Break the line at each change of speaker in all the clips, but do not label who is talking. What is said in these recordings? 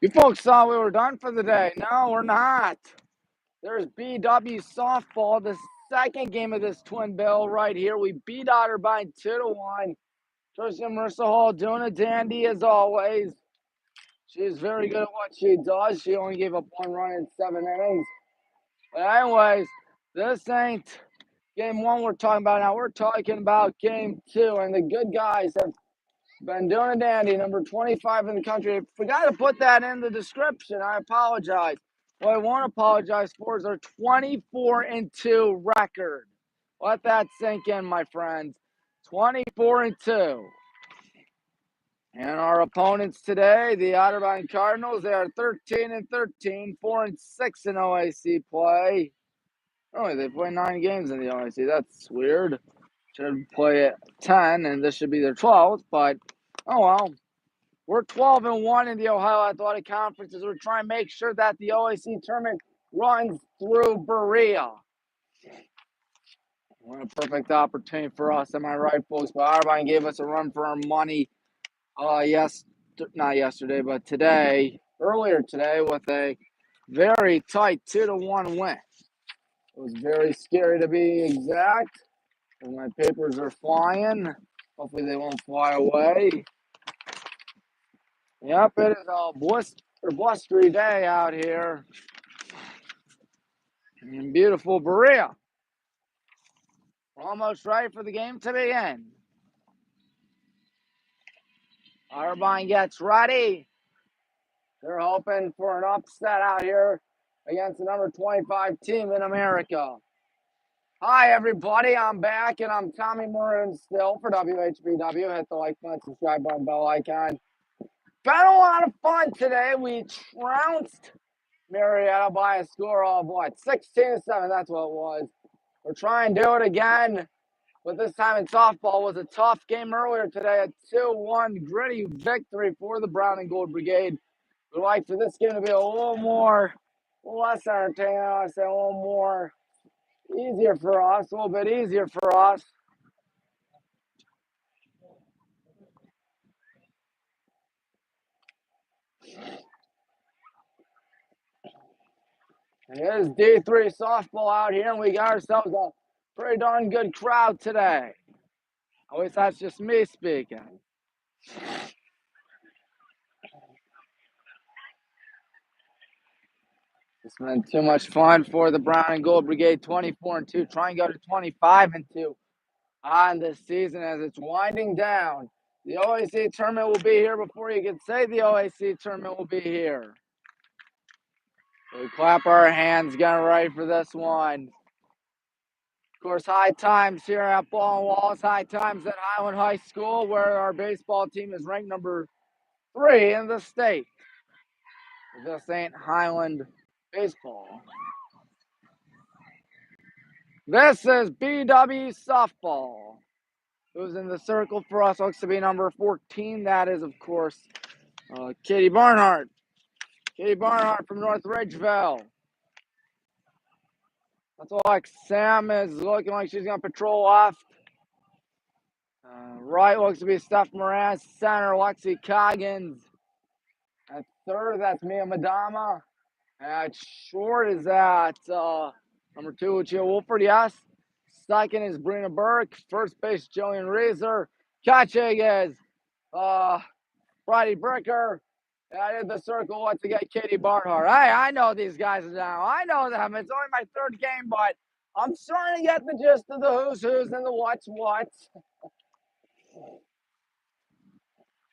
You folks thought we were done for the day. No, we're not. There's BW softball, the second game of this twin bill right here. We beat Otterbein 2-1. Tristan Marissa Hall doing a dandy as always. She's very good at what she does. She only gave up 1 run in 7 innings. But anyways, this ain't game 1 we're talking about now. We're talking about game 2. And the good guys have been doing a dandy. Number 25 in the country. I forgot to put that in the description. I apologize. What I won't apologize for is our 24-2 record. Let that sink in, my friends. 24-2. And our opponents today, the Otterbein Cardinals, they are 13-13, 4-6 in OAC play. Oh, they play 9 games in the OAC. That's weird. Should play 10, and this should be their 12th, but oh well. We're 12-1 in the Ohio Athletic Conference as we're trying to make sure that the OAC tournament runs through Berea. What a perfect opportunity for us, am I right, folks? But Otterbein gave us a run for our money. Not yesterday, but earlier today, with a very tight 2-1 win. It was very scary to be exact. And my papers are flying. Hopefully they won't fly away. Yep, it is a blustery day out here in beautiful Berea. We're almost ready for the game to begin. Otterbein gets ready. They're hoping for an upset out here against the number 25 team in America. Hi, everybody. I'm back, and I'm Tommy Moran still for WHBW. Hit the like button, subscribe button, bell icon. Been a lot of fun today. We trounced Marietta by a score of, 16-7. That's what it was. We're trying to do it again, but this time in softball. It was a tough game earlier today. A 2-1 gritty victory for the Brown and Gold Brigade. We'd like for this game to be a little less entertaining. I say a little more easier for us, a little bit easier for us. And it is D3 softball out here, and we got ourselves a pretty darn good crowd today. At least that's just me speaking. It's been too much fun for the Brown and Gold Brigade. 24-2, try and go to 25-2 on this season as it's winding down. The OAC tournament will be here before you can say the OAC tournament will be here. We clap our hands, getting ready for this one. Of course, high times here at Baldwin Wallace, high times at Highland High School, where our baseball team is ranked number 3 in the state. This ain't Highland baseball. This is BW softball. Who's in the circle for us looks to be number 14. That is, of course, Katie Barnhart. Katie Barnhart from North Ridgeville. That's like Sam is looking like she's going to patrol left. Right looks to be Steph Moran. Center, Lexi Coggins. At third, that's Mia Madama. At short is that number 2, Lucia Wolford, yes. Second is Brina Burke. First base, Jillian Reeser. Catching is Bridie Bricker. And I did the circle once to get Katie Barnhart. Hey, I know these guys now. I know them. It's only my 3rd game, but I'm starting to get the gist of the who's and the what's.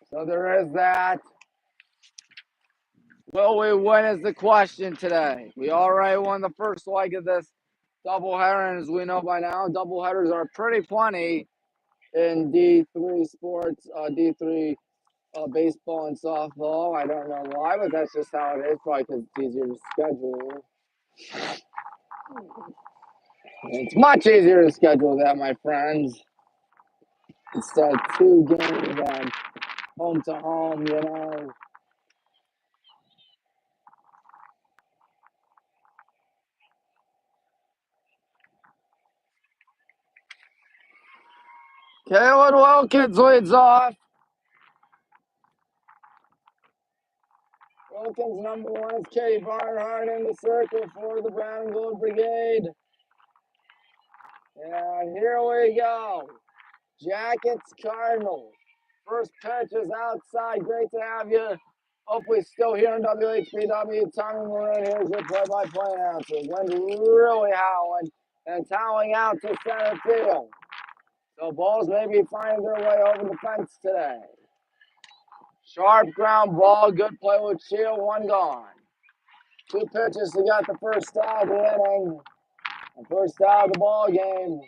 So there is that. Will we win is the question today. We already won the first leg of this doubleheader, and as we know by now, doubleheaders are pretty plenty in D3 sports, D3 baseball and softball. I don't know why, but that's just how it is. Probably because it's easier to schedule. It's much easier to schedule that, my friends. It's 2 games on home to home, you know. Kaylin Wilkins leads off. Wilkins, number 1 is Katie Barnhart in the circle for the Brown and Gold Brigade. And here we go. Jackets, Cardinals. First pitch is outside. Great to have you. Hopefully still here in WHBW. Tommy Maroon, here's your play-by-play announcer. Wind really howling, and it's howling out to center field. So balls may be finding their way over the fence today. Sharp ground ball, good play with Shield, 1 gone. 2 pitches to get the first out of the inning, the first out of the ball game.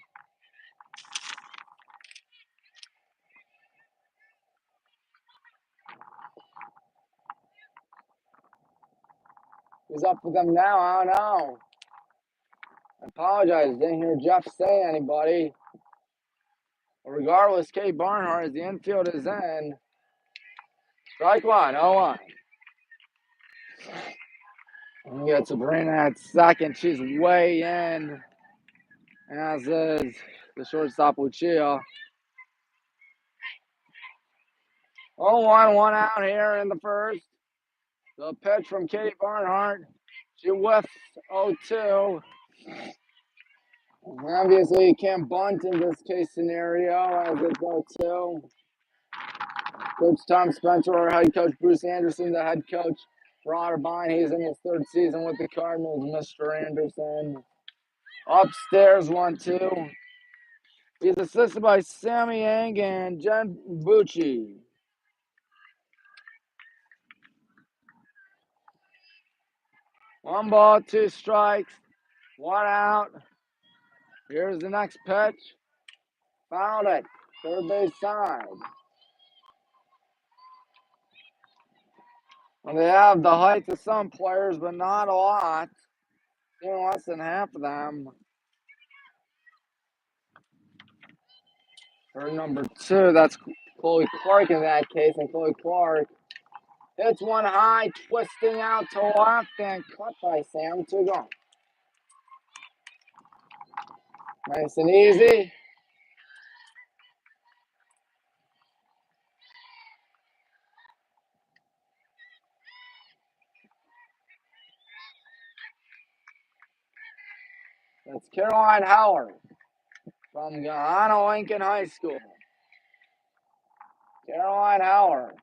Who's up with them now? I don't know. I apologize, didn't hear Jeff say anybody. But regardless, Kate Barnhart, as the infield is in. Strike 1, 0-1. We got Sabrina at second. She's way in, as is the shortstop, Lucia. 0-1, 1 out here in the first. The pitch from Katie Barnhart. She whiffs 0-2. Obviously, you can't bunt in this case scenario as it's 0-2. Coach Tom Spencer, our head coach, Bruce Anderson, the head coach for Otterbein. He's in his 3rd season with the Cardinals, Mr. Anderson. Upstairs, 1-2. He's assisted by Sammy Yang and Jen Bucci. One ball, 2 strikes, 1 out. Here's the next pitch. Found it. Third base side. Well, they have the height of some players, but not a lot. Even less than half of them. Or number 2, that's Chloe Clark in that case, and Chloe Clark hits one high, twisting out to left, and cut by Sam. 2 gone. Nice and easy. That's Caroline Howard from Gahanna Lincoln High School. Caroline Howard.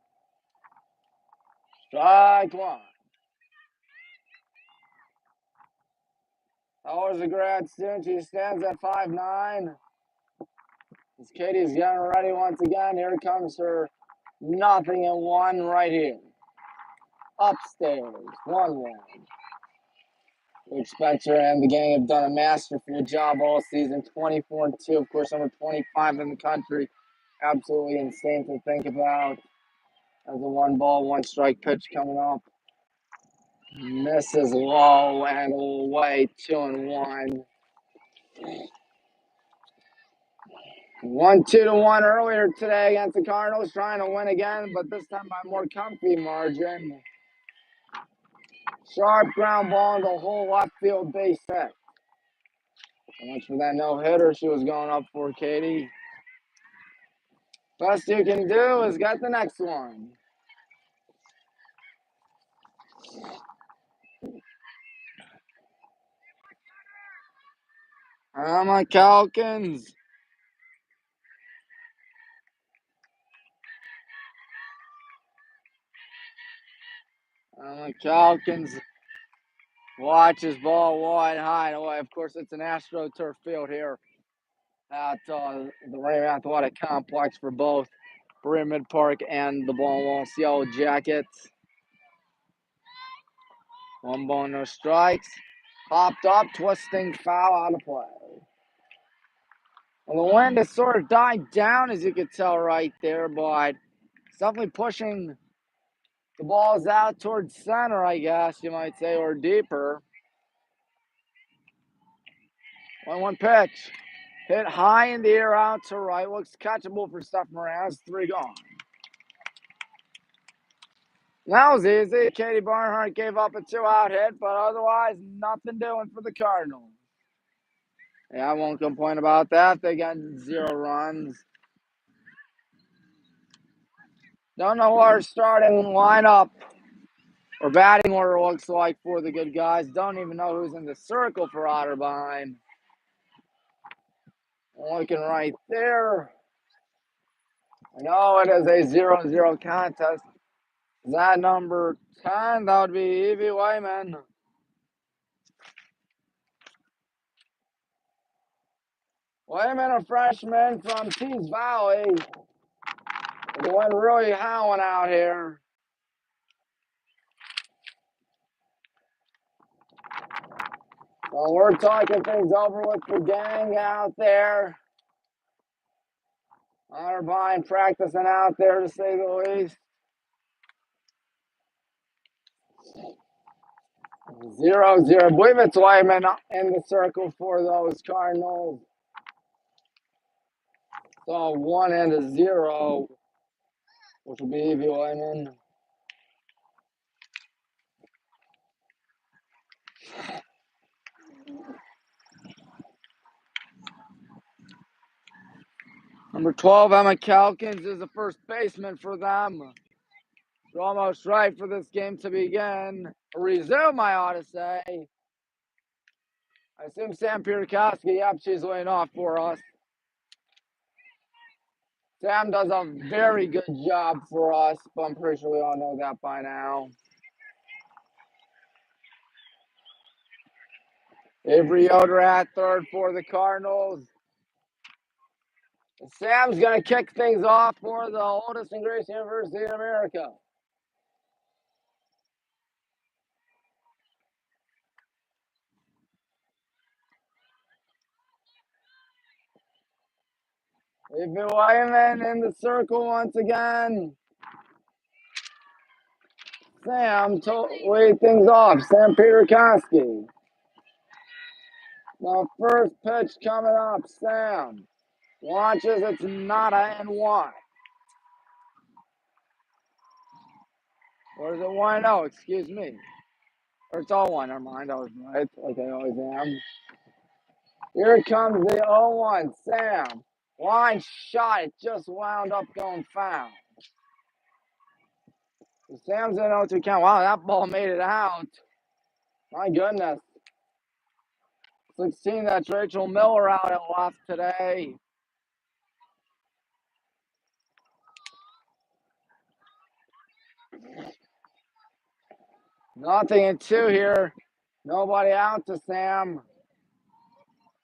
Strike 1. Howard's a grad student. She stands at 5'9". As Katie's getting ready once again, here comes her 0-1 right here. Upstairs, 1-1. Coach Spencer and the gang have done a masterful job all season. 24-2, of course, number 25 in the country. Absolutely insane to think about. As a 1-ball, 1-strike pitch coming up. Misses low and away, 2-1. 1-2-1 earlier today against the Cardinals, trying to win again, but this time by a more comfy margin. Sharp ground ball in the whole left field base hit. So much for that no-hitter she was going up for, Katie. Best you can do is get the next one. Emma Calkins. Emma Calkins watches ball wide high and away. Of course, it's an AstroTurf field here at the Raymond Athletic Complex for both Berea Mid Park and the Wallace Yellow Jackets. 1 ball, no strikes. Popped up, twisting foul, out of play. Well, the wind has sort of died down, as you could tell right there, but it's definitely pushing the balls out towards center, I guess you might say, or deeper. 1-1 pitch. Hit high in the air out to right. Looks catchable for Steph Moran. 3 gone. That was easy. Katie Barnhart gave up a 2-out hit, but otherwise, nothing doing for the Cardinals. Yeah, I won't complain about that. They got 0 runs. Don't know our starting lineup or batting order looks like for the good guys. Don't even know who's in the circle for Otterbein. Looking right there. I know it is a 0-0 contest. Is that number 10? That would be Evie Wyman. Wyman, a freshman from Tees Valley. The one really howling out here. Well, we're talking things over with the gang out there. Otterbein practicing out there, to say the least. 0-0. I believe it's Wyman in the circle for those Cardinals. So 1 and a 0, which will be Evie Wyman. Number 12, Emma Calkins, is the first baseman for them. You're almost right for this game to begin. Resume, I ought to say. I assume Sam Pierkowski, yep, she's laying off for us. Sam does a very good job for us, but I'm pretty sure we all know that by now. Avery Yoder at third for the Cardinals. Sam's going to kick things off for the oldest and greatest university in America. Evie Wyman in the circle once again. Sam to lead things off. Sam Pierkowski. The first pitch coming up. Sam launches. It's not a and 1. Or is it 1-0? Excuse me. Or it's all 1. Never mind. I was right, like I always am. Here comes the 0-1. Sam. Line shot. It just wound up going foul. Sam's in 0-2 count. Wow, that ball made it out. My goodness. 16, that's Rachel Miller out at left today. Nothing in 2 here. Nobody out to Sam.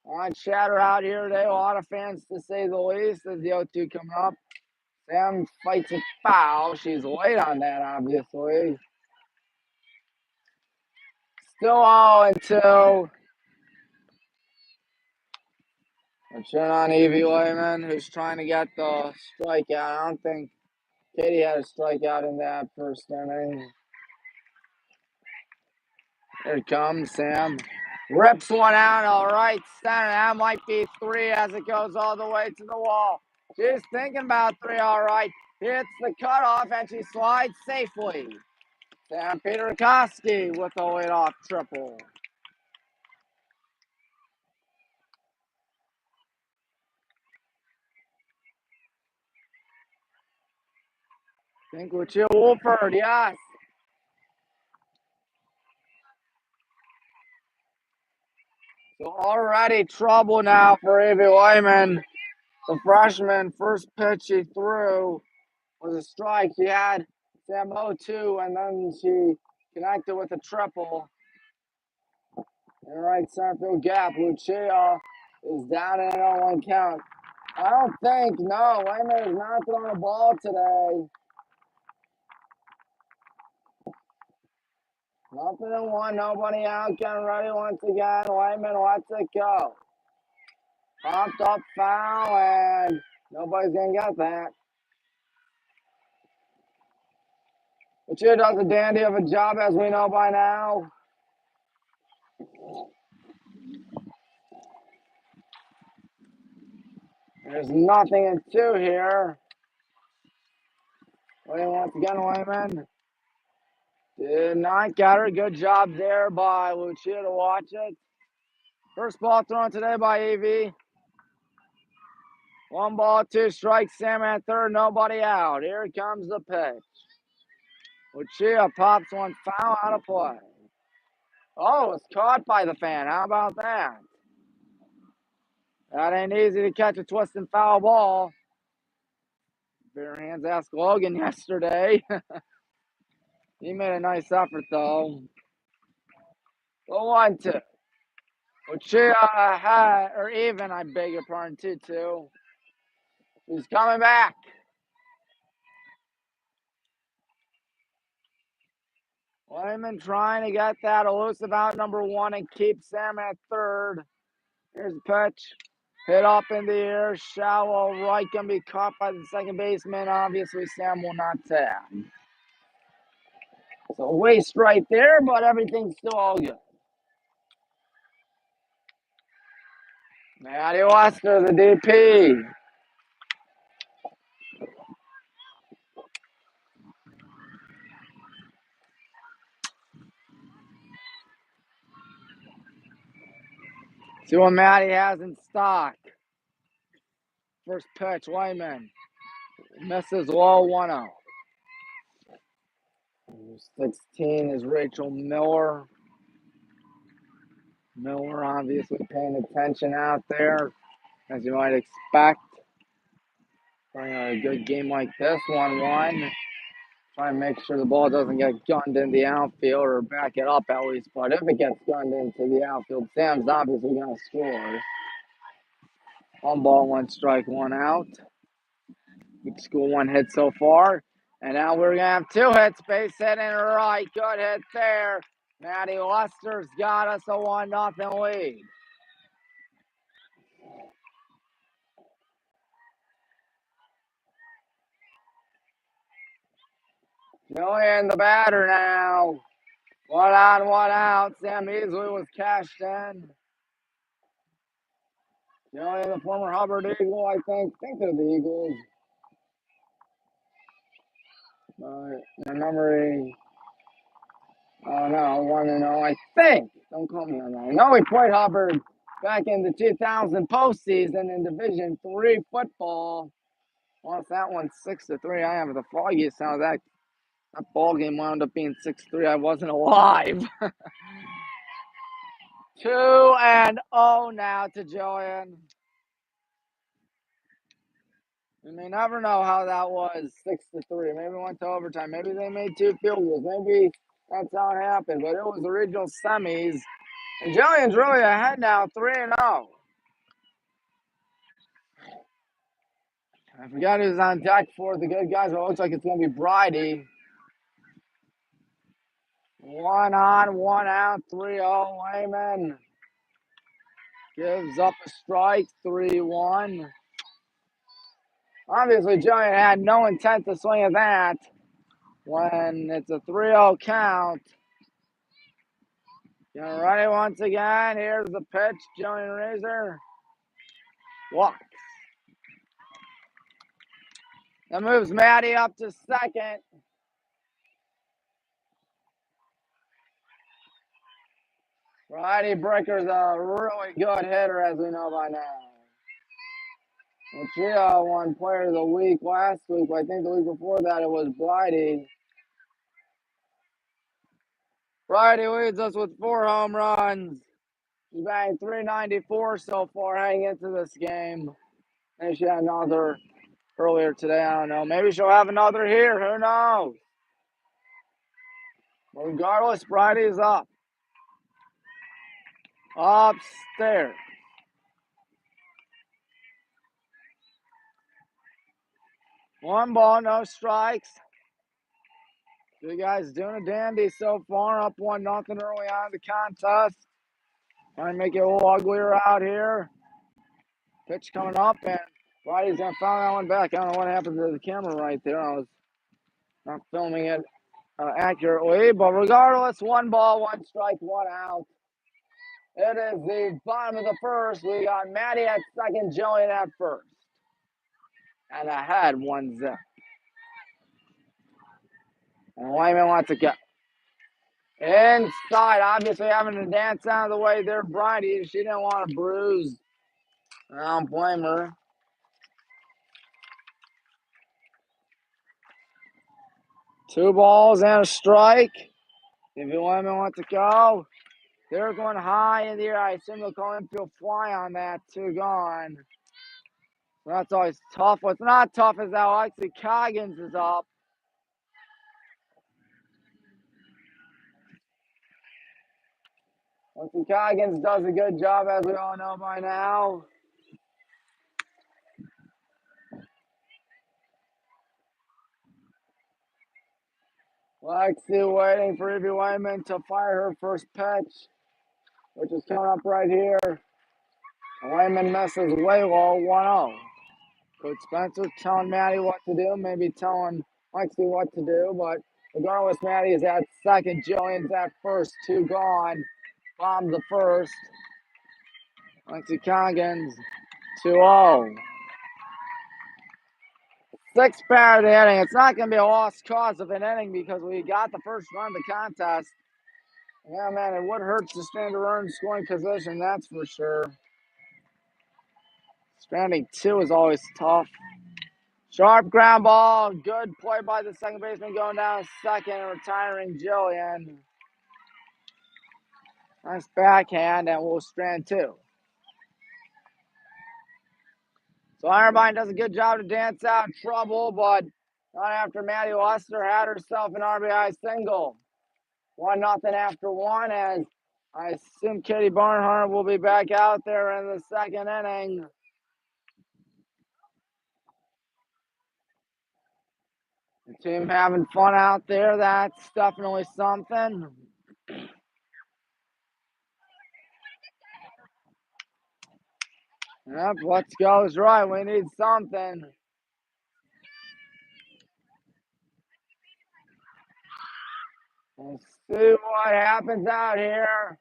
On chatter out here today. A lot of fans, to say the least, as the 0-2 coming up. Sam fights a foul. She's late on that, obviously. Still 0-2. We're cheering on Evie Wyman, who's trying to get the strikeout. I don't think Katie had a strikeout in that first inning. Here it comes, Sam. Rips one out, all right, center. That might be 3 as it goes all the way to the wall. She's thinking about 3, all right. Hits the cutoff, and she slides safely. Sam Pierkowski with a leadoff triple. Think Lucia Wolford, yes. So already trouble now for Evie Wyman. The freshman, first pitch she threw was a strike. She had Sam 0-2, and then she connected with a triple. In the right center field gap, Lucia is down in an 0-1 count. I don't think, no, Wyman is not throwing a ball today. Nothing in 1, nobody out, getting ready once again. Wyman lets it go. Popped up foul, and nobody's going to get that. Lucia does a dandy of a job, as we know by now. There's nothing in 2 here. Wait, once again, Wyman did not get her. Good job there by Lucia to watch it. First ball thrown today by Evie. 1-2 strikes. Sam at third, nobody out. Here comes the pitch. Lucia pops one foul out of play. Oh, it's caught by the fan. How about that? That ain't easy to catch a twisting foul ball. Bare hands asked Logan yesterday. He made a nice effort though. The 1-2. Lucia had, or even, I beg your pardon, 2-2. He's coming back. Lyman trying to get that elusive out number 1 and keep Sam at third. Here's the pitch. Hit up in the air. Shallow right. Going to be caught by the second baseman. Obviously, Sam will not tag. So waste right there, but everything's still all good. Matty Wester, the DP. See what Matty has in stock. First pitch, Lyman. Misses low, 1-0. 16 is Rachel Miller. Miller obviously paying attention out there, as you might expect. Playing a good game like this, 1-1. Try and make sure the ball doesn't get gunned in the outfield, or back it up at least. But if it gets gunned into the outfield, Sam's obviously going to score. 1 ball, 1 strike, 1 out. Good school, 1 hit so far. And now we're going to have 2 hits. Base hit and right. Good hit there. Matty Lester's got us a 1-0 lead. Julian, the batter now. 1 on, 1 out. Sam Easley was cashed in. Julian, the former Hubbard Eagle, I think they're the Eagles. My memory, oh no, 1-0, I think. Don't call me on that. I know we played Hubbard back in the 2000 postseason in Division III football. Lost that one 6-3. I have the foggiest sound of that. That ball game wound up being 6-3. I wasn't alive. 2-0 now to Julian. You may never know how that was 6-3. Maybe it went to overtime. Maybe they made 2 field goals. Maybe that's how it happened. But it was the regional semis. And Julian's really ahead now, 3-0. I forgot who's on deck for the good guys, but it looks like it's going to be Bridie. 1 on, 1 out, 3-0. Layman gives up a strike, 3-1. Obviously, Julian had no intent to swing at that when it's a 3-0 count. Getting ready once again. Here's the pitch. Julian Razor walks. That moves Matty up to second. Friday Breaker's a really good hitter, as we know by now. Lucia won Player of the Week last week, but I think the week before that it was Bridie. Bridie leads us with 4 home runs. She's batting .394 so far heading into this game. Maybe she had another earlier today. I don't know. Maybe she'll have another here. Who knows? But regardless, Bridie's up. Upstairs. 1 ball, no strikes. You guys doing a dandy so far. Up 1-0 early on in the contest. Trying to make it a little uglier out here. Pitch coming up, and Bridie's going to foul that one back. I don't know what happened to the camera right there. I was not filming it accurately. But regardless, 1 ball, 1 strike, 1 out. It is the bottom of the first. We got Matty at second, Julian at first. And ahead 1-0. And Lyman wants to go. Inside, obviously having to dance out of the way there, Bridie. She didn't want to bruise. I don't blame her. 2 balls and a strike. If you want to go, they're going high in the air. I assume they'll call infield fly on that. 2 gone. So that's always tough. What's not tough is that Alexi Coggins is up. Alexi Coggins does a good job, as we all know by now. Lexi waiting for Evie Wyman to fire her first pitch, which is coming up right here. Wyman misses way low, 1-0. Coach Spencer telling Maddie what to do, maybe telling Lexi what to do, but regardless, Maddie is at second. Jillian's at first, 2 gone. Bombs the first. Lexi Coggins, 2-0. 6th batter of the inning. It's not going to be a lost cause of an inning because we got the first run of the contest. Yeah, man, it would hurt to stand to run scoring position, that's for sure. Stranding 2 is always tough. Sharp ground ball. Good play by the second baseman going down second and retiring Jillian. Nice backhand, and we'll strand 2. So Otterbein does a good job to dance out trouble, but not after Maddie Lester had herself an RBI single. 1-0 after 1, and I assume Katie Barnhart will be back out there in the second inning. The team having fun out there. That's definitely something. Yep, what goes right? We need something. We'll see what happens out here.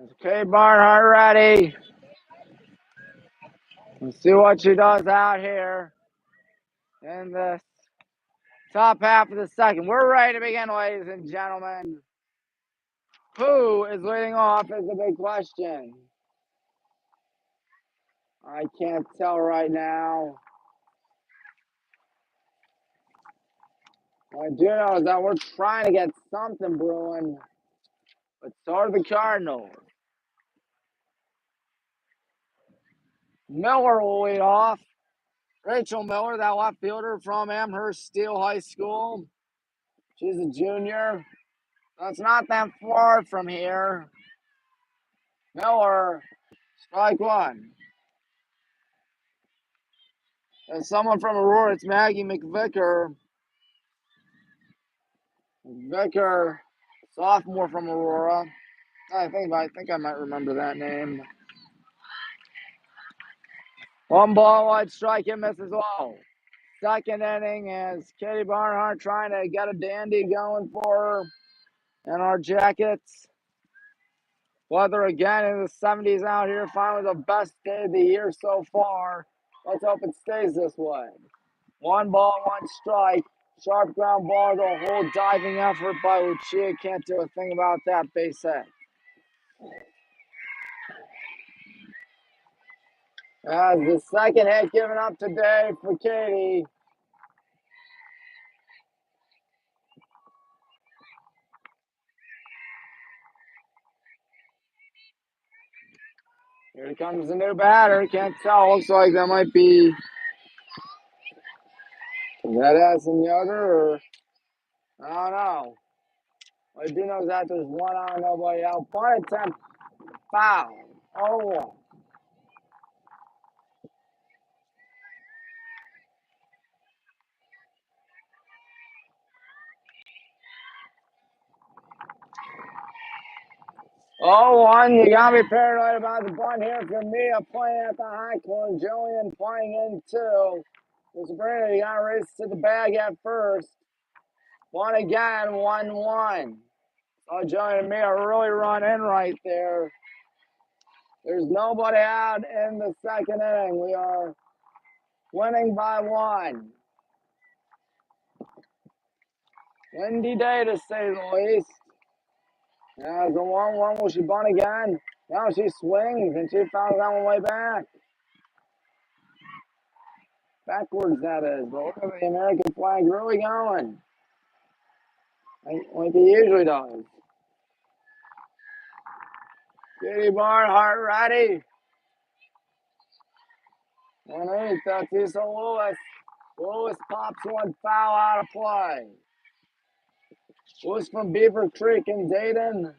Is Kate Barnhart ready? Let's see what she does out here in the top half of the second. We're ready to begin, ladies and gentlemen. Who is leading off is the big question. I can't tell right now. What I do know is that we're trying to get something brewing, but so are the Cardinals. Miller will lead off. Rachel Miller, that left fielder from Amherst Steel High School. She's a junior. That's not that far from here. Miller, strike 1. There's someone from Aurora. It's Maggie McVicker. McVicker, sophomore from Aurora. I think I might remember that name. 1 ball, 1 strike, and misses well. Second inning is Katie Barnhart trying to get a dandy going for her in our Jackets. Weather again in the 70s out here. Finally the best day of the year so far. Let's hope it stays this way. 1 ball, 1 strike. Sharp ground ball, the whole diving effort by Lucia. Can't do a thing about that base hit. As the second hit given up today for Katie. Here comes the new batter. Can't tell. Looks like that might be Red Addison Yoder or I don't know. What I do know is that there's 1 on, nobody out. Bunt attempt, foul. Oh, 0-1. You gotta be paranoid about the bunt here from Mia playing at the high corner. Jillian playing in 2. So Sabrina, you gotta race to the bag at first. Bunt again, 1-1. So Jillian and Mia really run in right there. There's nobody out in the second inning. We are winning by 1. Windy day to say the least. Now it's a 1-1. Will she bunt again? Now she swings and she fouls that one way back. Backwards, that is. But look at the American flag really going. Like it usually does. Katie Barnhart ready. 1-8, that's Issa Lewis. Lewis pops one foul out of play. Lewis from Beaver Creek in Dayton.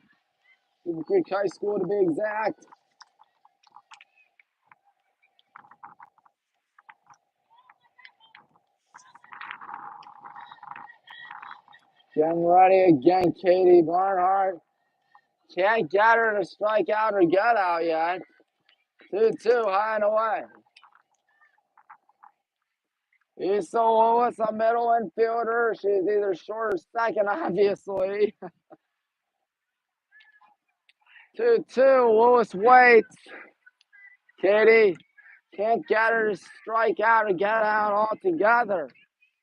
Beaver Creek High School to be exact. Getting ready again, Katie Barnhart. Can't get her to strike out or get out yet. 2-2, high and away. Issa Lewis, a middle infielder. She's either short or second, obviously. 2-2, Lewis waits. Katie can't get her to strike out or get out altogether.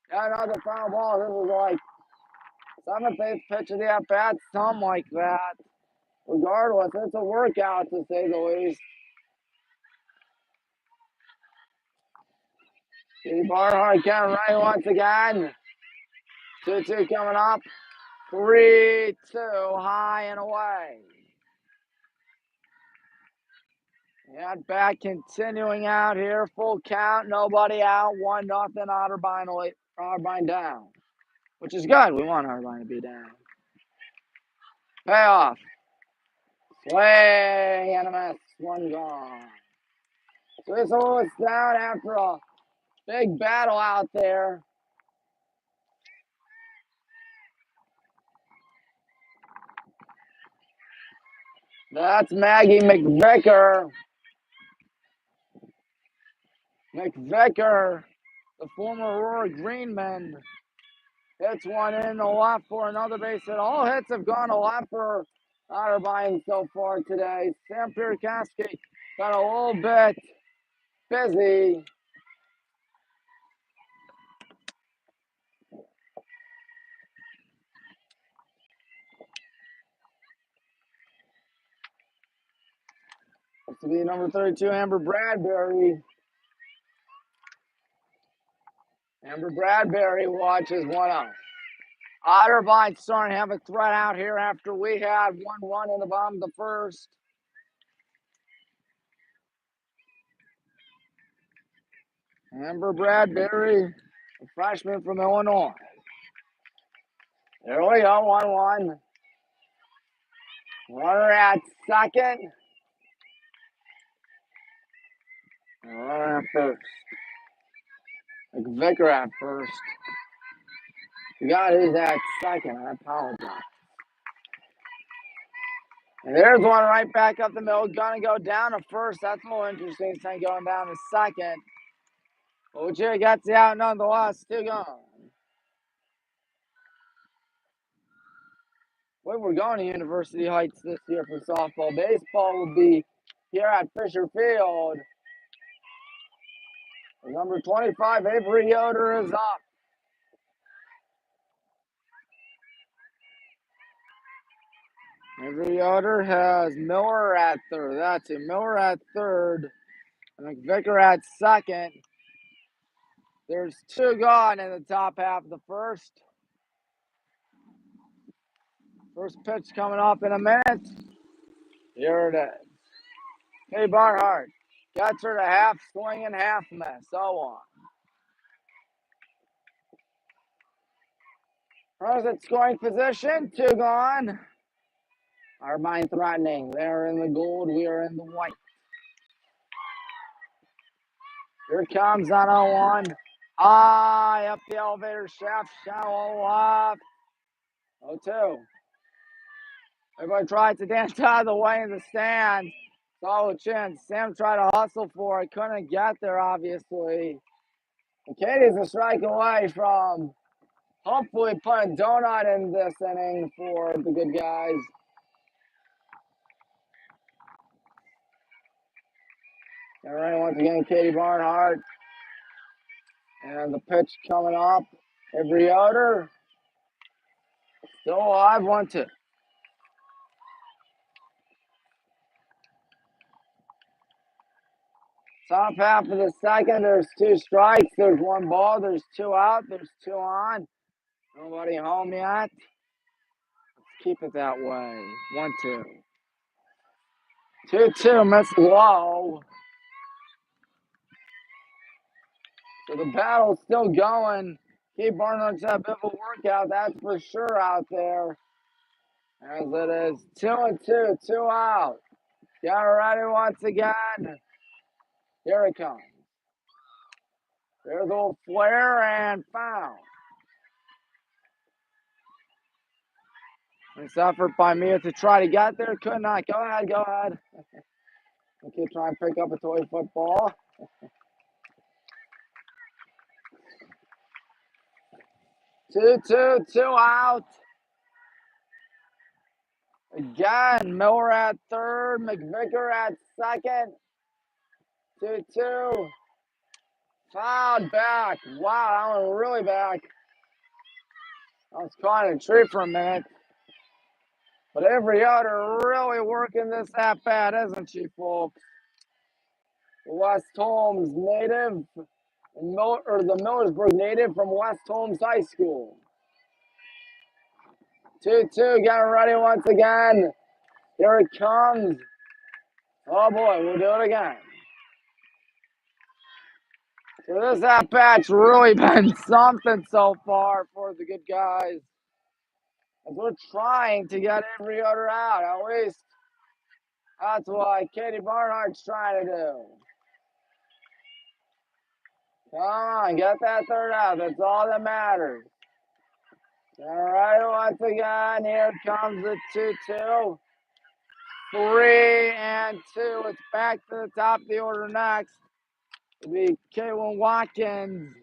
Got another foul ball. This is like 7th, 8th pitch of the at-bat, something like that. Regardless, it's a workout to say the least. Katie Barnhart getting ready once again. 2-2 coming up. 3-2, high and away. And back continuing out here. Full count, nobody out. 1-0, Otterbein down. Which is good. We want Otterbein to be down. Payoff. Swing and a miss. One gone. So this one was down after a big battle out there. That's Maggie McVicker. McVicker, the former Aurora Greenman, hits one in the left for another base hit. All hits have gone to left for Otterbein so far today. Sam Pierkowski got a little bit busy. This will be number 32, Amber Bradbury. Amber Bradbury watches 1-0. Otterbein starting to have a threat out here after we had 1-1 in the bottom of the first. Amber Bradbury, a freshman from Illinois. There we go, 1-1. Runner at second. Runner at first. McVicker at first. God, who's at second? I apologize. And there's one right back up the middle. Gonna go down to first. That's a little interesting. Thing going down to second. Ochi gets out nonetheless. 2 gone. Well, we're going to University Heights this year for softball. Baseball will be here at Fisher Field. Number 25, Avery Yoder, is up. Avery Yoder has Miller at third. That's it. Miller at third. And McVicker at second. There's 2 gone in the top half of the first. First pitch coming up in a minute. Here it is. Hey, Barnhart. Gets her to half swing and half miss. So on. Runners at scoring position. 2 gone. Otterbein threatening. They're in the gold. We are in the white. Here comes on 0-1. High up the elevator shaft. Shallow left. 0-2. Everybody tried to dance out of the way in the stand. Solid chin. Sam tried to hustle for it. Couldn't get there, obviously. And Katie's a strike away from hopefully putting donut in this inning for the good guys. All right, once again, Katie Barnhart. And the pitch coming up. Avery Yoder. Still alive, 1-2. Top half of the second, there's 2 strikes, there's 1 ball, there's 2 out, there's 2 on. Nobody home yet. Let's keep it that way. 1-2. 2-2, misses low. So the battle's still going. Keep Barnard's a bit of a workout, that's for sure out there. As it is 2-2, 2 out. Got ready once again. Here it comes. There's a little flare and foul. Nice effort by Mia to try to get there. Could not. Go ahead, go ahead. Okay, try and pick up a toy football. 2-2, 2 out. Again, Miller at third, McVicker at second. 2-2. Fouled back. Wow, that one really back. I was caught in a tree for a minute. But every other really working this at bat, isn't she, folks? West Holmes native, or the Millersburg native from West Holmes High School. 2-2, getting ready once again. Here it comes. Oh boy, we'll do it again. So this at-bat's really been something so far for the good guys. As we're trying to get every other out, at least that's what Katie Barnhart's trying to do. Come on, get that third out. That's all that matters. All right, once again, here comes the 2-2. 3-2. It's back to the top of the order next. It'll be Caitlin Watkins.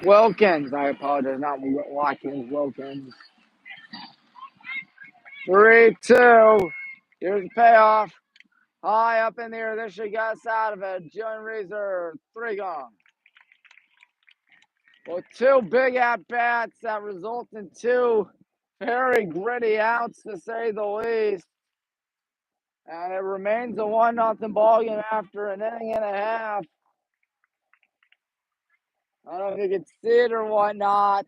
Wilkins. I apologize, not Watkins, Wilkins. 3-2. Here's the payoff. High up in the air. This should get us out of it. Jillian Reeser, 3 gone. Well, 2 big at-bats that result in 2 very gritty outs, to say the least. And it remains a 1-0 ball game after an inning and a half. I don't know if you can see it or whatnot.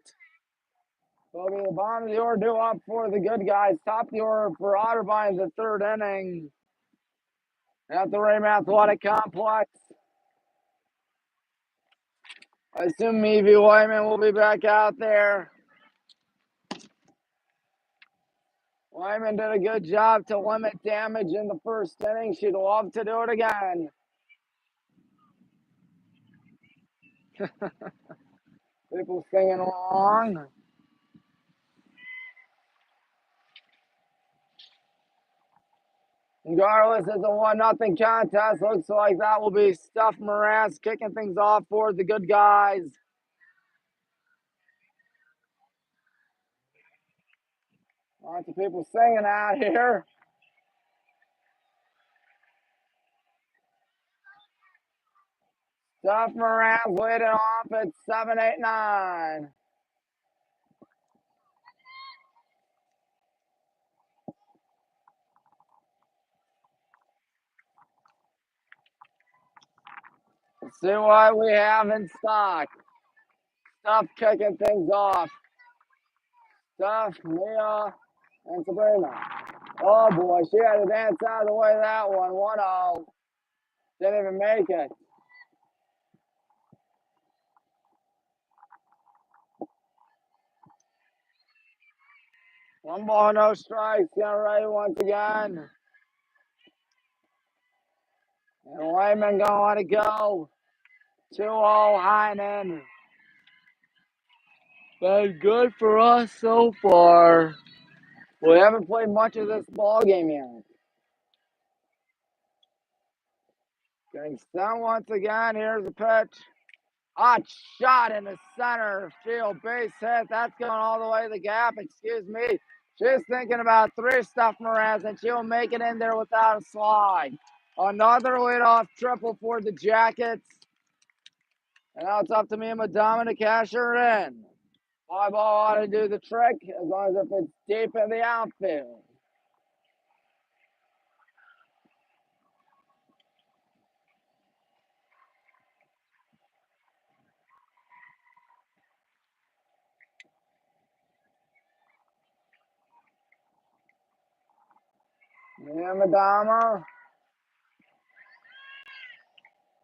It'll be the bottom of the order due up for the good guys. Top of the order for Otterbein in the 3rd inning at the Rayman Athletic Complex. I assume Evie Wyman will be back out there. Wyman did a good job to limit damage in the 1st inning. She'd love to do it again. People singing along. Regardless, it's a 1-0 contest. Looks like that will be Steph Moraz kicking things off for the good guys. Lots of people singing out here. Steph Moraz leading off at 7-8-9. Let's see what we have in stock. Steph kicking things off. Steph, Mia, and Sabrina. Oh boy, she had to dance out of the way of that one. 1-0. Didn't even make it. One ball, no strikes. Getting ready once again. And Wayman gonna let it go. 2-0 Heinen. Been good for us so far. We haven't played much of this ball game yet. Getting sent once again. Here's the pitch. Hot shot in the center field base hit. That's going all the way to the gap. Excuse me. She's thinking about 3 Steph Moraz, and she'll make it in there without a slide. Another leadoff triple for the Jackets. And now it's up to me and Madama to cash her in. High ball ought to do the trick as long as if it's deep in the outfield. Yeah, Madama.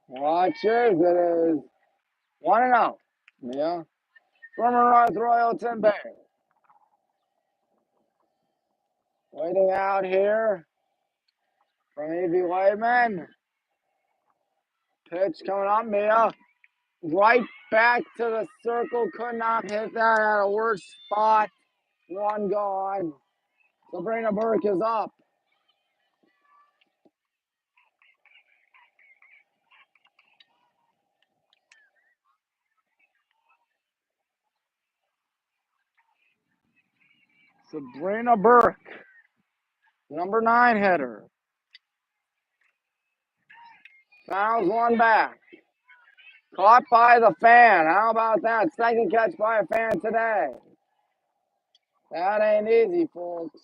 Watches. It is 1-0. Yeah. Former North Royalton Bear. Waiting out here from Evie Whiteman. Pitch coming up, Mia. Right back to the circle. Could not hit that at a worse spot. One gone. Sabrina Burke is up. Sabrina Burke, number 9 hitter. Fouls one back. Caught by the fan. How about that? Second catch by a fan today. That ain't easy, folks.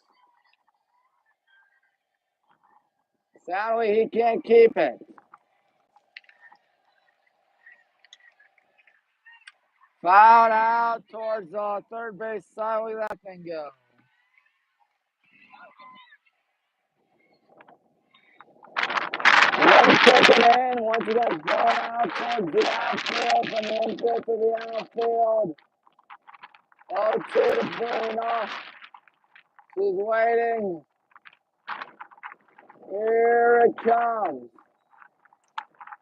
Sadly, he can't keep it. Fouled out towards third base side. Look at that thing go. One checking in. Once he gets blown out towards the outfield from the infield to the outfield. 0-2 to Bruno. She's waiting. Here it comes.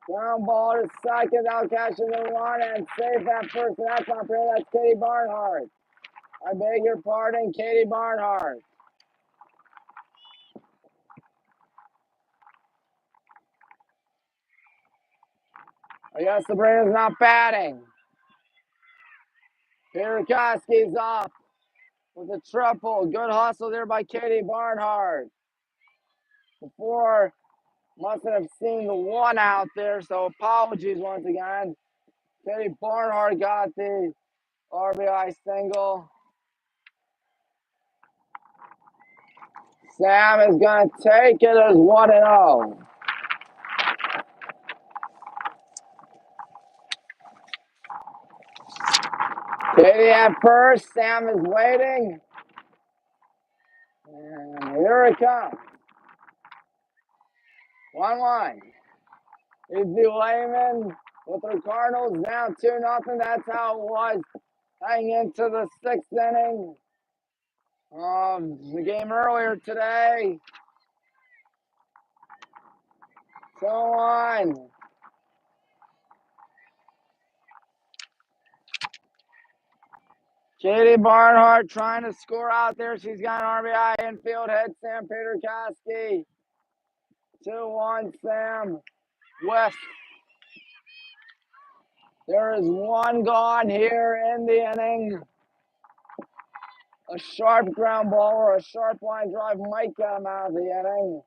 Ground ball to second. Now catching the run and safe at first. That's not fair. That's Katie Barnhart. I beg your pardon, Katie Barnhart. I guess Sabrina's not batting. Pierikowski's up with a triple. Good hustle there by Katie Barnhart. Before, must have seen the one out there, so apologies once again. Katie Barnhart got the RBI single. Sam is going to take it as 1-0. Katie at first. Sam is waiting. And here it comes. 1-1. Izzy Lehman with the Cardinals down 2-0. That's how it was heading into the 6th inning of the game earlier today. 2-1. Katie Barnhart trying to score out there. She's got an RBI infield. Head Sam Pierikowski. 2-1 Sam West. There is one gone here in the inning. A sharp ground ball or a sharp line drive might get him out of the inning,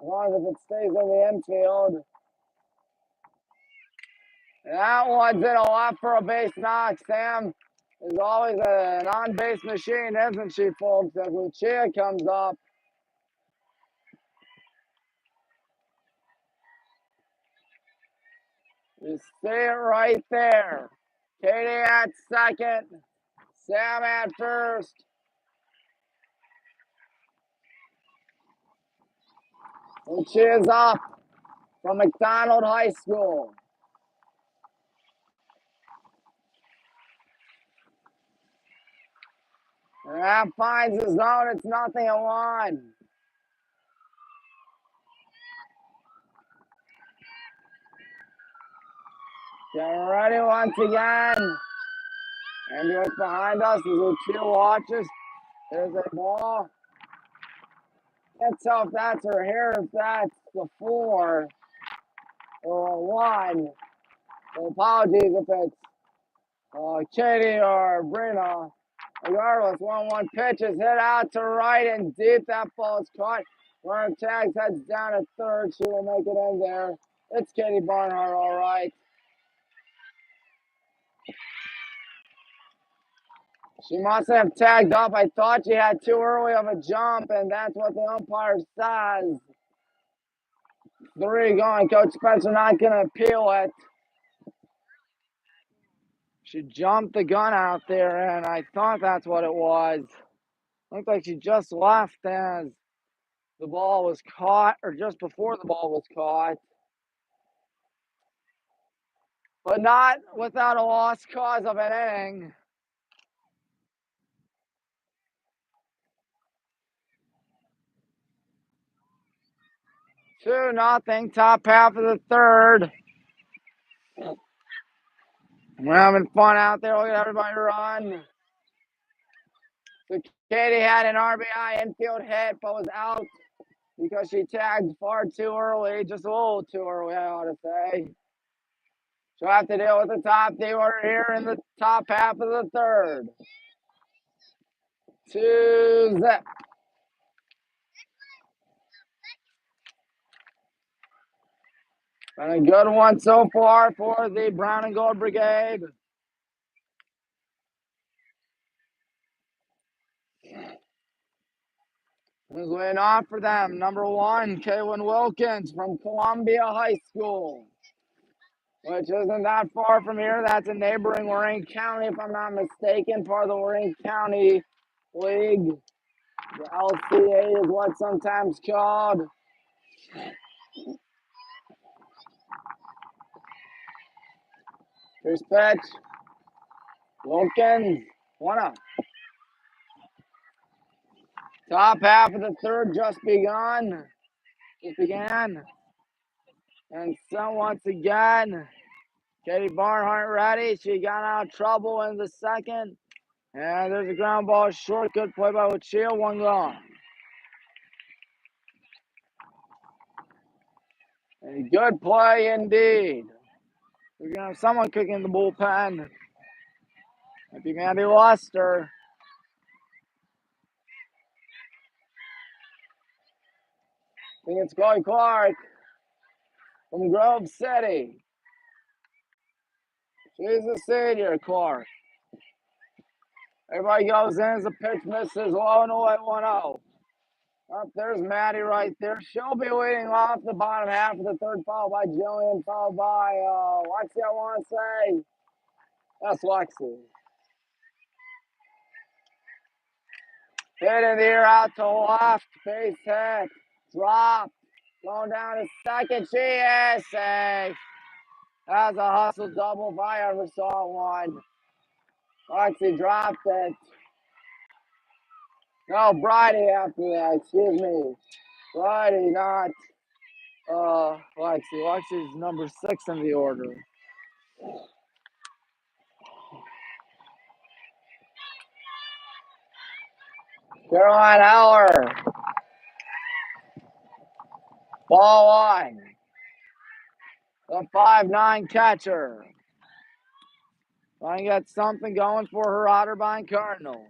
as long as it stays in the infield. And that one's in a left for a base knock. Sam is always an on-base machine, isn't she, folks? As Lucia comes up. You see it right there. Katie at second. Sam at first. Lucia's up from McDonald High School. And that finds the zone. It's 0-1. Getting ready once again. Ambulance behind us as Lucia watches. There's a ball. Can't tell if that's her hair, if that's the 4 or a 1. So apologies if it's Katie or Brina. Regardless, 1-1 pitch is hit out to right and deep. That ball is caught. Runner tags, heads down at third. She will make it in there. It's Katie Barnhart, all right. She must have tagged up. I thought she had too early of a jump, and that's what the umpire says. 3 going. Coach Spencer not going to appeal it. She jumped the gun out there, and I thought that's what it was. Looked like she just left as the ball was caught, or just before the ball was caught. But not without a lost cause of an inning. 2-0, top half of the third. We're having fun out there. Look at everybody run. So Katie had an RBI infield hit, but was out because she tagged far too early, just a little too early, I ought to say. She'll have to deal with the top D order here in the top half of the third. 2-0. And a good one so far for the Brown and Gold Brigade. Who's leading off for them? Number 1, Kaylin Wilkins from Columbia High School, which isn't that far from here. That's in neighboring Lorraine County, if I'm not mistaken, part of the Lorraine County League. The LCA is what's sometimes called. First pitch. Wilkins, 1-0. Top half of the third just began. And so once again, Katie Barnhart ready. She got out of trouble in the second. And there's a ground ball short. Good play by Lucia. 1 gone. A good play indeed. We're going to have someone kicking the bullpen. Might be Mandy Luster. I think it's Chloe Clark from Grove City. She's a senior, Clark. Everybody goes in as a pitch misses. Low and away, 1-0. Up there's Maddie right there. She'll be leading off the bottom half of the third, followed by Jillian, followed by Lexi, I want to say. That's Lexi. Hit in the air out to left. Base hit. Drop. Going down to second. She is safe. That's a hustle double if I ever saw one. Lexi dropped it. No, Bridie after that. Excuse me. Bridie, not Lexi. Lexi's number 6 in the order. Caroline Heller. Ball 1. The 5'9" catcher. Trying to get something going for her Otterbein Cardinals.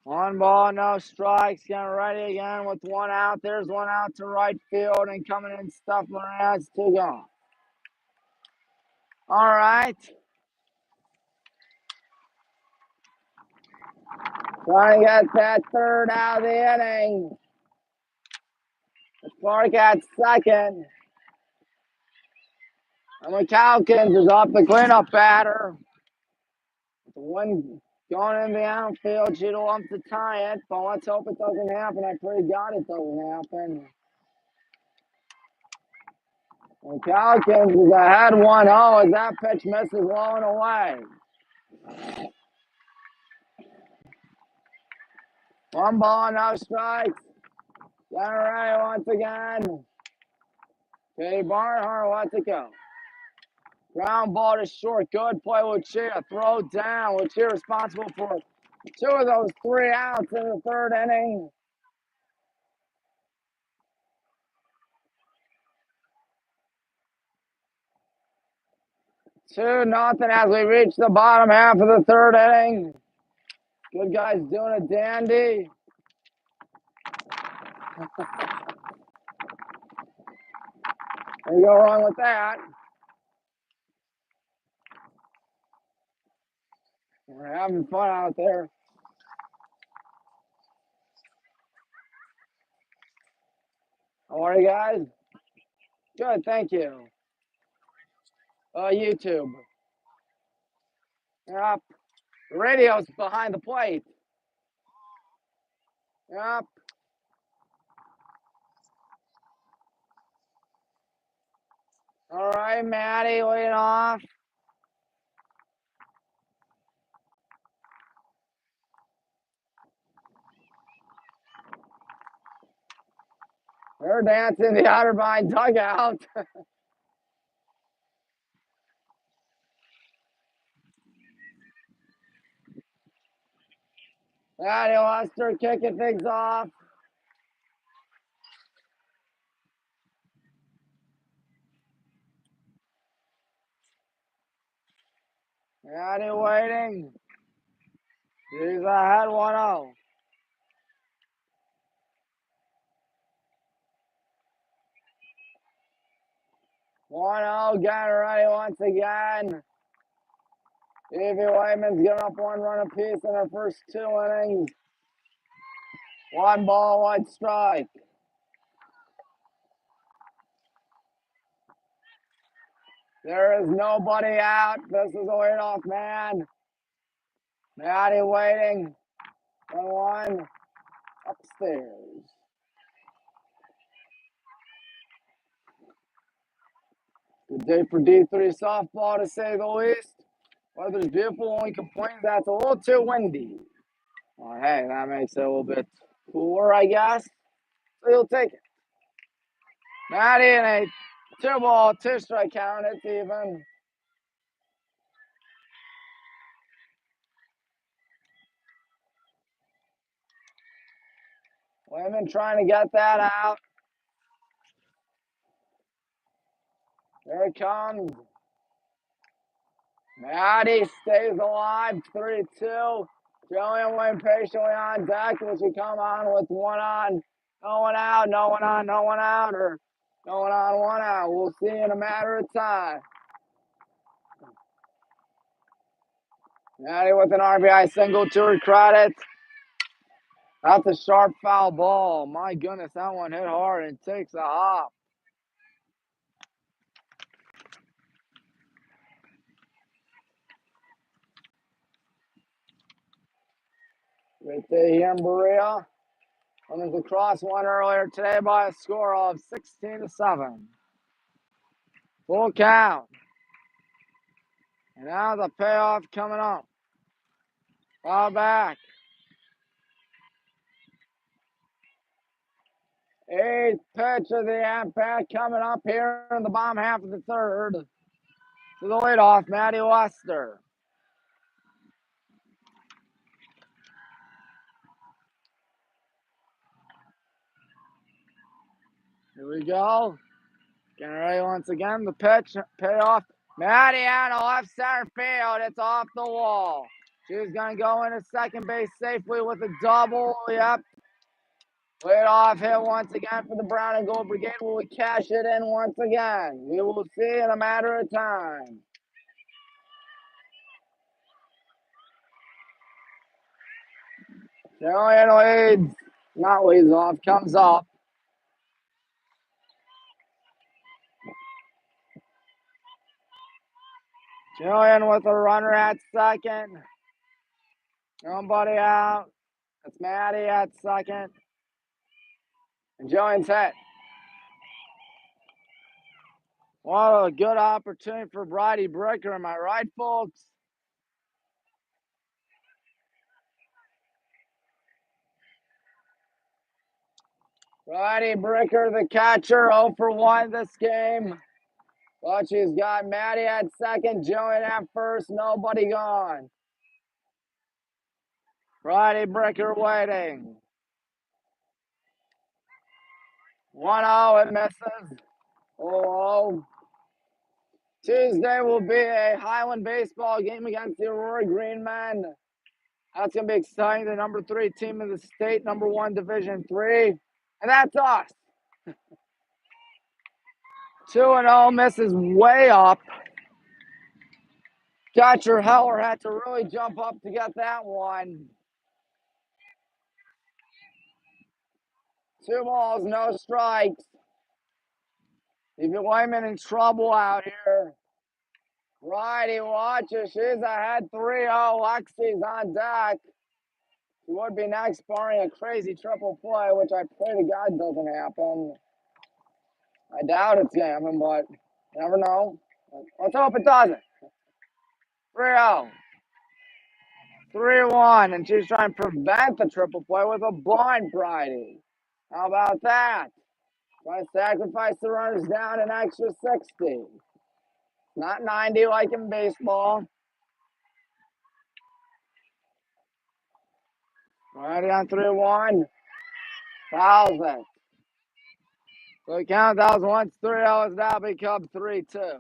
1 ball, no strikes. Getting ready again with 1 out. There's 1 out to right field and coming in stuff. Moran's 2 gone. All right. Trying to get that 3rd out of the inning. Clark at second. And McCalkins is off the cleanup batter. With 1 going in the outfield. She'd love to tie it, but let's hope it doesn't happen. I pray God it doesn't happen. And Calkins is ahead 1-0 as that pitch misses low and away. 1 ball, no strikes. Getting ready once again. Katie Barnhart lets it go. Ground ball to short. Good play, Lucia. Throw down. Lucia responsible for 2 of those 3 outs in the 3rd inning. Two nothing as we reach the bottom half of the 3rd inning. Good guys doing a dandy. There you go wrong with that. We're having fun out there. How are you guys? Good, thank you. YouTube. Yep. The radio's behind the plate. Yep. All right, Maddie, leading off. They're dancing the Otterbein dugout. Maddie Lester kicking things off. Maddie waiting. She's ahead 1-0. 1-0, getting ready once again. Evie Wayman's giving up 1 run apiece in her first 2 innings. 1 ball, 1 strike. There is nobody out. This is a leadoff man. Maddie waiting. 1-1. Upstairs. Good day for D3 softball, to say the least. Weather's beautiful. Only complaint that's a little too windy. Well, hey, that makes it a little bit cooler, I guess. So you'll take it. Maddie in a 2-ball, 2-strike count. It's even. Women trying to get that out. There it comes. Maddie stays alive. 3-2. Jillian waiting patiently on deck, which we come on with 1 on. No one out, no one on, no one out, or no one on, 1 out. We'll see in a matter of time. Maddie with an RBI single to her credit. That's a sharp foul ball. My goodness, that one hit hard and takes a hop. Right there here in Berea. Women's lacrosse won earlier today by a score of 16-7. Full count. And now the payoff coming up. Foul back. 8th pitch of the at-bat coming up here in the bottom half of the 3rd. To the leadoff, Maddie Lester. Here we go. Getting ready once again. The pitch, payoff. Maddie on the left center field. It's off the wall. She's going to go into second base safely with a double. Yep. Leadoff hit once again for the Brown and Gold Brigade. Will we cash it in once again? We will see in a matter of time. Jillian leads. Not leads off. Comes up. Jillian with a runner at second. Nobody out. It's Maddie at second. And Jillian's hit. What a good opportunity for Bridie Bricker. Am I right, folks? Bridie Bricker, the catcher, 0 for 1 this game. But she's got Maddie at second, Jillian at first, nobody gone. Bridie Bricker waiting. 1-0, it misses. 0-0. Tuesday will be a Highland baseball game against the Aurora Green Men. That's going to be exciting. The number 3 team in the state, number 1 Division 3. And that's us. 2-0 misses way up. Catcher Heller had to really jump up to get that one. 2 balls, no strikes. Even Wyman in trouble out here. Righty watches. She's ahead 3-0. Lexi's on deck. She would be next, barring a crazy triple play, which I pray to God doesn't happen. I doubt it's going to happen, but you never know. Let's hope it doesn't. 3-0. 3-1, and she's trying to prevent the triple play with a blind Friday. How about that? Trying to sacrifice the runners down an extra 60. Not 90 like in baseball. Righty on 3-1. Fouls it. So the count that was once 3-0 has now become 3-2.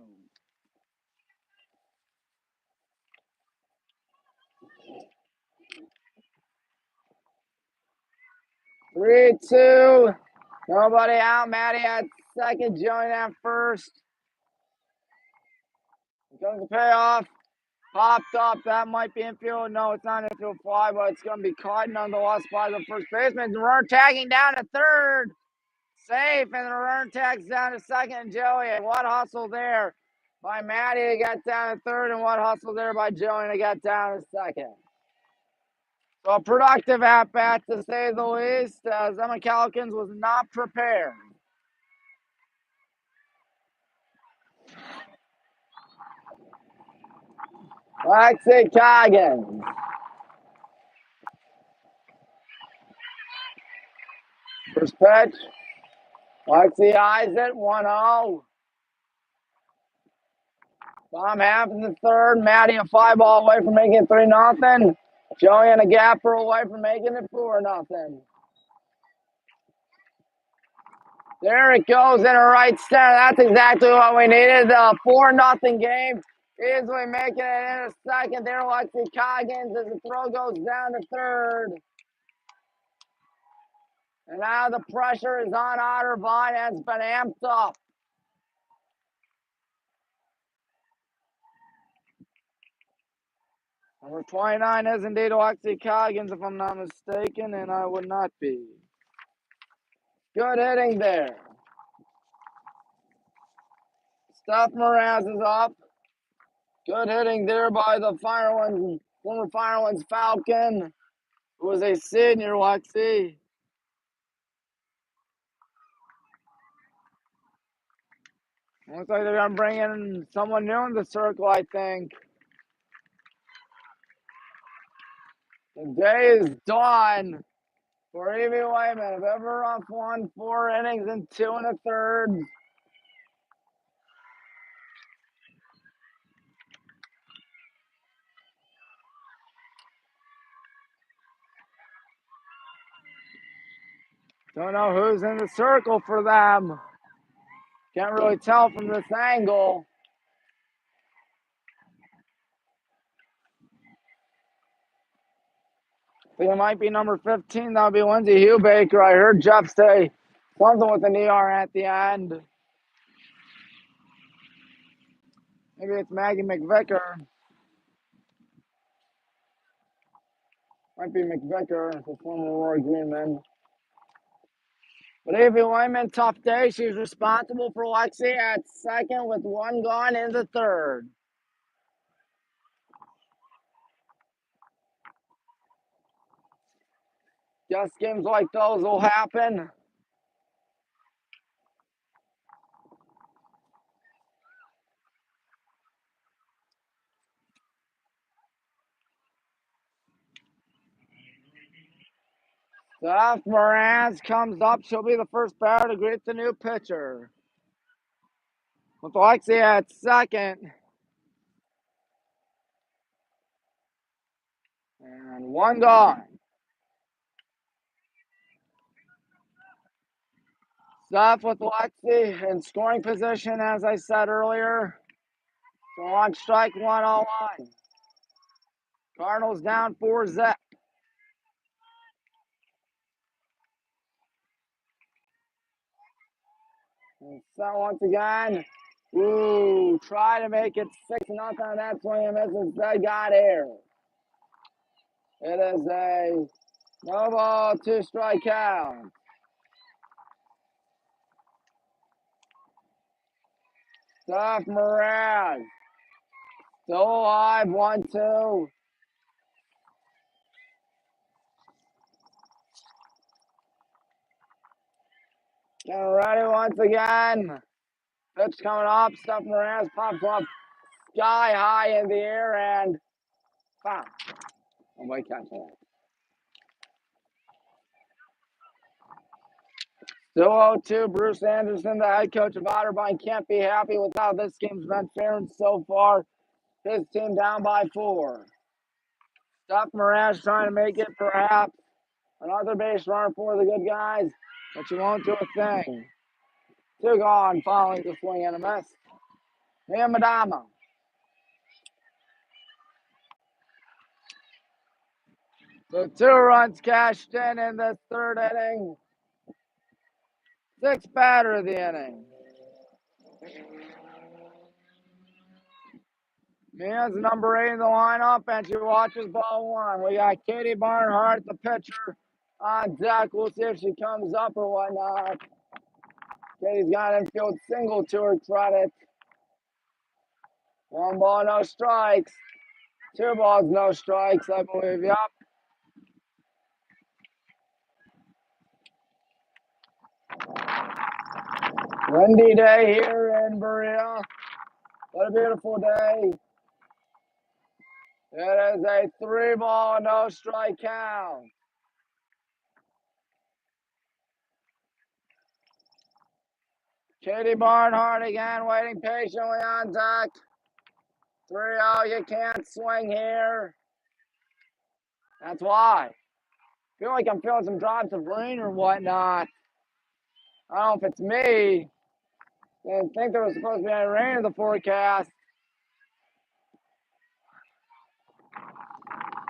3-2. Nobody out. Maddie at second, Joey at first. Here comes the payoff. Popped up. That might be infield. No, it's not infield fly, but it's going to be caught nonetheless by the first baseman. Runner tagging down to third. Safe, and the runner tags down to second. And Joey, and what hustle there by Maddie to get down to third, and what hustle there by Joey to get down to second. So a productive at-bat, to say the least, as Emma Calkins was not prepared. Lexi Coggins. First pitch. Lexi eyes it, 1-0. Bottom half in the third. Maddie a fly ball away from making it 3-0. Joey and a gapper away from making it 4-0. There it goes in a right center. That's exactly what we needed. The 4-0 game. Easily making it in a second there. Lexi Coggins as the throw goes down to third. And now the pressure is on Otterbein, and it's been amped up. Number 29 is indeed Lexi Coggins, if I'm not mistaken, and I would not be. Good hitting there. Steph Moraz is up. Good hitting there by the former Firelands Falcon, who was a senior, Lexi. Looks like they're going to bring in someone new in the circle, I think. The day is done for Evie Wayman. If ever off won 4 innings and 2 1/3. Don't know who's in the circle for them. Can't really tell from this angle. I think it might be number 15. That would be Lindsay Hubaker. I heard Jeff say something with an ER at the end. Maybe it's Maggie McVicker. Might be McVicker, the former Roy Greenman. But Evie Wyman, tough day. She's responsible for Lexi at second with 1 gone in the third. Guess games like those will happen. Steph Moraz comes up. She'll be the first batter to greet the new pitcher. With Lexi at second. And 1 gone. Steph with Lexi in scoring position, as I said earlier. So on strike 1-0-1. Cardinals down 4-0. And so once again, Ooh, try to make it 6-0 on that swing and misses. They got here. It is a no ball, 2-strike count. Steph Mraz. Still alive, 1-2. Getting ready once again. Pitch coming up. Steph Mraz pops up sky high in the air and bam. Oh, my catch that. Still 0-2. Bruce Anderson, the head coach of Otterbein, can't be happy with how this game's been faring so far. His team down by 4. Steph Mraz trying to make it perhaps another base runner for the good guys, but you won't do a thing. 2 gone following the swing and a miss. And Madama. So 2 runs cashed in this 3rd inning. 6th batter of the inning. Mia's number 8 in the lineup, and she watches ball 1. We got Katie Barnhart, the pitcher, on deck. We'll see if she comes up or whatnot. Katie's got an infield single to her credit. 1 ball, no strikes. 2 balls, no strikes, I believe. Yep. Windy day here in Berea. What a beautiful day. It is a 3 ball, no strike count. Katie Barnhart again, waiting patiently on deck. 3-0, you can't swing here. That's why. I feel like I'm feeling some drops of rain or whatnot. I don't know if it's me. I didn't think there was supposed to be any rain in the forecast.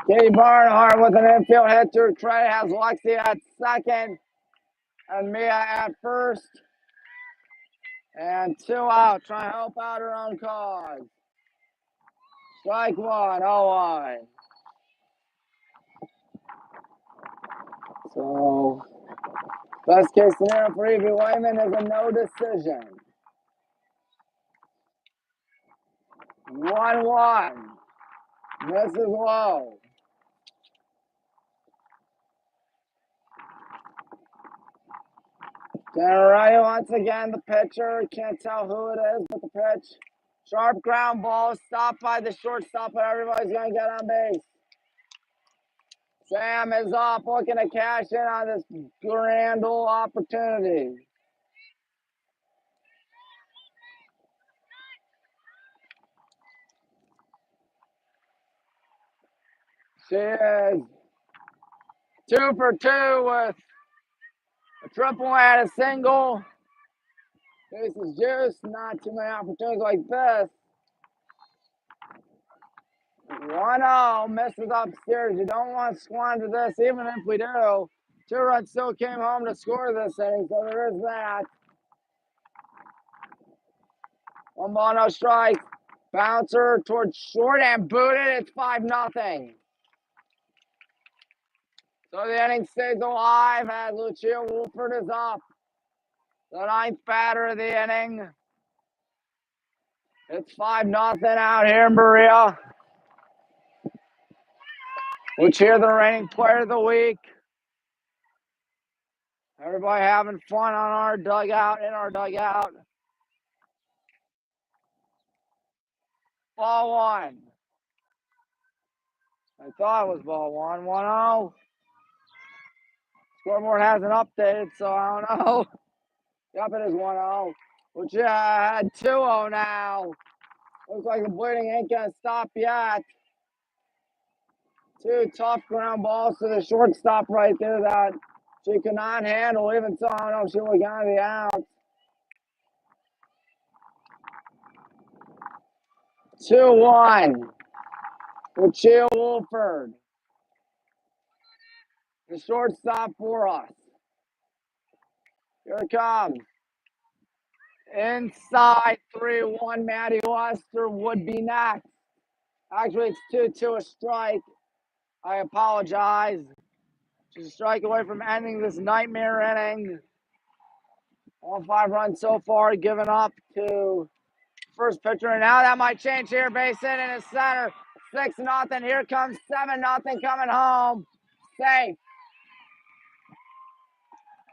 Katie Barnhart with an infield hit to her credit has Lexi at 2nd and Mia at 1st. And 2 out, trying to help out her own cause. Strike 1, 0-1. So, best case scenario for Evie Wayman is a no decision. 1-1. Misses low. Generati once again, the pitcher. Can't tell who it is, but the pitch. Sharp ground ball, stopped by the shortstop, but everybody's going to get on base. Sam is up, looking to cash in on this grand old opportunity. She is 2 for 2 with a triple and a single. This is juice, not too many opportunities like this. 1-0, misses upstairs. You don't want to squander this, even if we do. 2 runs still came home to score this inning, so there is that. 1 ball, no strike. Bouncer towards short and booted. It's 5-0. So the inning stays alive as Lucia Wolford is up. The 9th batter of the inning. It's 5-0 out here in Berea. Lucia, the reigning player of the week. Everybody having fun on our dugout, in our dugout. Ball 1. I thought it was ball 1. 1-0. Scoreboard hasn't updated, so I don't know. Yep, it is 1-0. Lucia had 2-0 now. Looks like the bleeding ain't going to stop yet. 2 tough ground balls to the shortstop right there that she could not handle. Even so, I don't know if she would have gotten the out. 2-1. Lucia Wolford. The shortstop for us. Here it comes. Inside 3-1. Maddie Lester would be next. Actually, it's 2-2 a strike. I apologize. Just a strike away from ending this nightmare inning. All 5 runs so far given up to first pitcher. And now that might change here. Base hit in his center. 6-0. Here comes 7-0 coming home. Safe.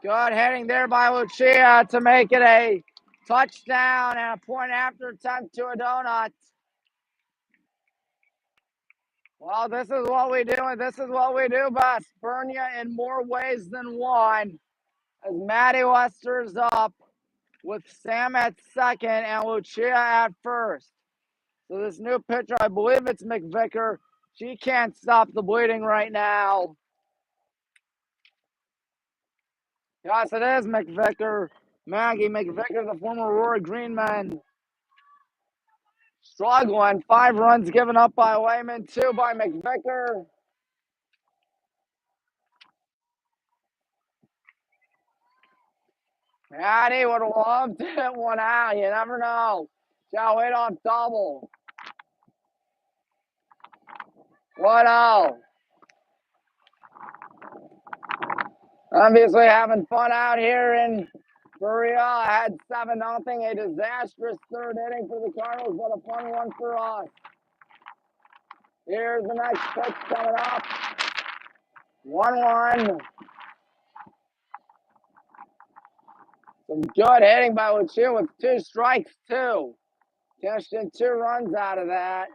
Good hitting there by Lucia to make it a touchdown and a point after attempt to a donut. Well, this is what we do, and this is what we do best. Burn you in more ways than one. As Maddie Lester's up with Sam at second and Lucia at first. So this new pitcher, I believe it's McVicker. She can't stop the bleeding right now. Yes, it is McVicker. Maggie McVicker, the former Rory Greenman. Struggling. 5 runs given up by Wayman, 2 by McVicker. Maddie would have loved to hit one out. You never know. Shall wait on double. 1-0. Obviously having fun out here in Korea. I had 7-0. A disastrous third inning for the Cardinals, but a fun one for us. Here's the next pitch coming up. 1-1. Some good hitting by Lucia with 2 strikes, too. Cashed in 2 runs out of that.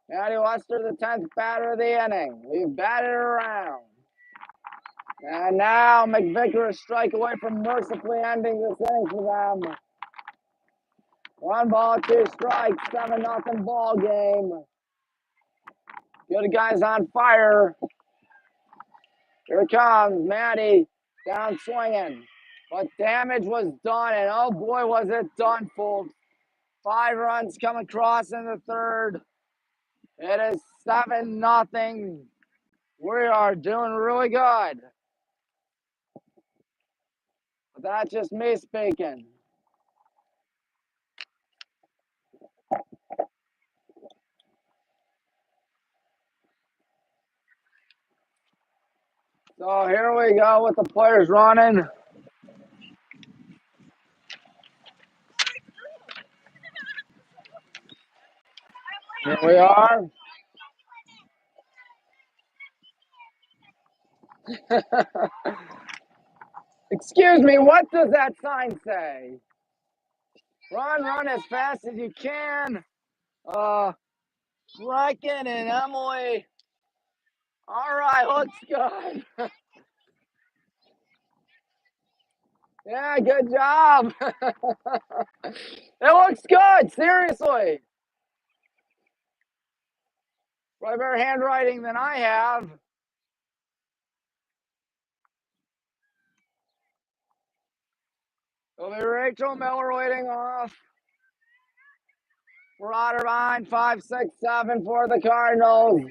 Maddie Lester, the 10th batter of the inning. We've batted around. And now McVicker a strike away from mercifully ending this inning for them. 1 ball, 2 strikes, 7-0 ball game. Good guys on fire. Here it comes, Maddie down swinging. But damage was done, and oh boy, was it done, folks. 5 runs come across in the third. It is 7-0. We are doing really good. But that's just me speaking. So here we go with the players running. Here we are. Excuse me, what does that sign say? Run as fast as you can. Brecken and Emily. All right, looks good. Yeah, good job. It looks good, seriously. Probably better handwriting than I have. It'll be Rachel Miller leading off for Otterbein, 5, 6, 7 for the Cardinals.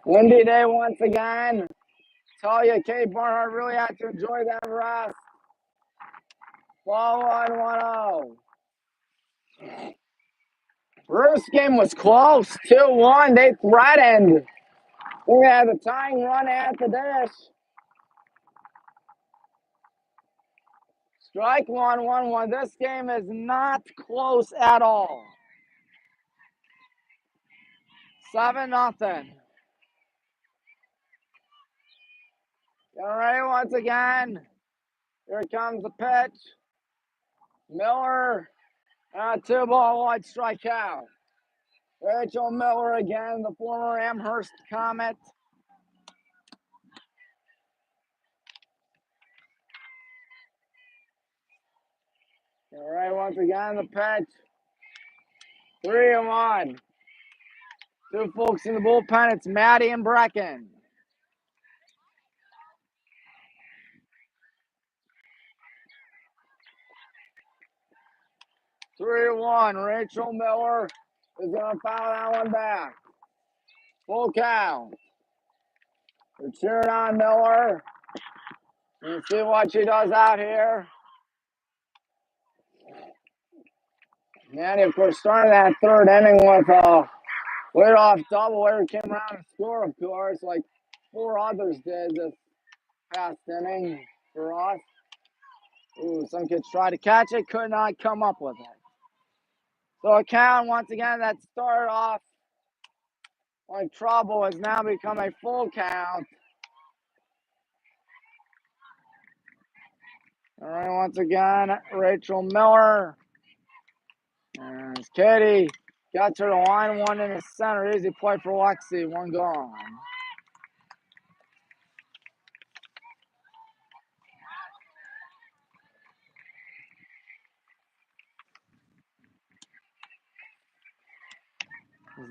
Windy day once again. Tell you, Kate Barnhart really had to enjoy that rest. Ball 1-1-0. First game was close, 2-1. They threatened. We had the tying run at the dish. Strike 1-1-1. This game is not close at all. 7-0. All right, once again. Here comes the pitch. Miller, 2-ball, 1 strikeout. Rachel Miller again, the former Amherst Comet. All right, once again, the pitch. 3-1. 2 folks in the bullpen. It's Maddie and Brecken. Three one. Rachel Miller is going to foul that one back. Full count. We're cheering on Miller. Let's see what she does out here. Manny, of course, started that third inning with a leadoff double. Where he came around and scored, of course, like 4 others did this past inning for us. Ooh, some kids tried to catch it, could not come up with it. So a count, once again, that started off like trouble has now become a full count. All right, once again, Rachel Miller. There's Katie. Got to the line, one in the center. Easy play for Lexi, one gone.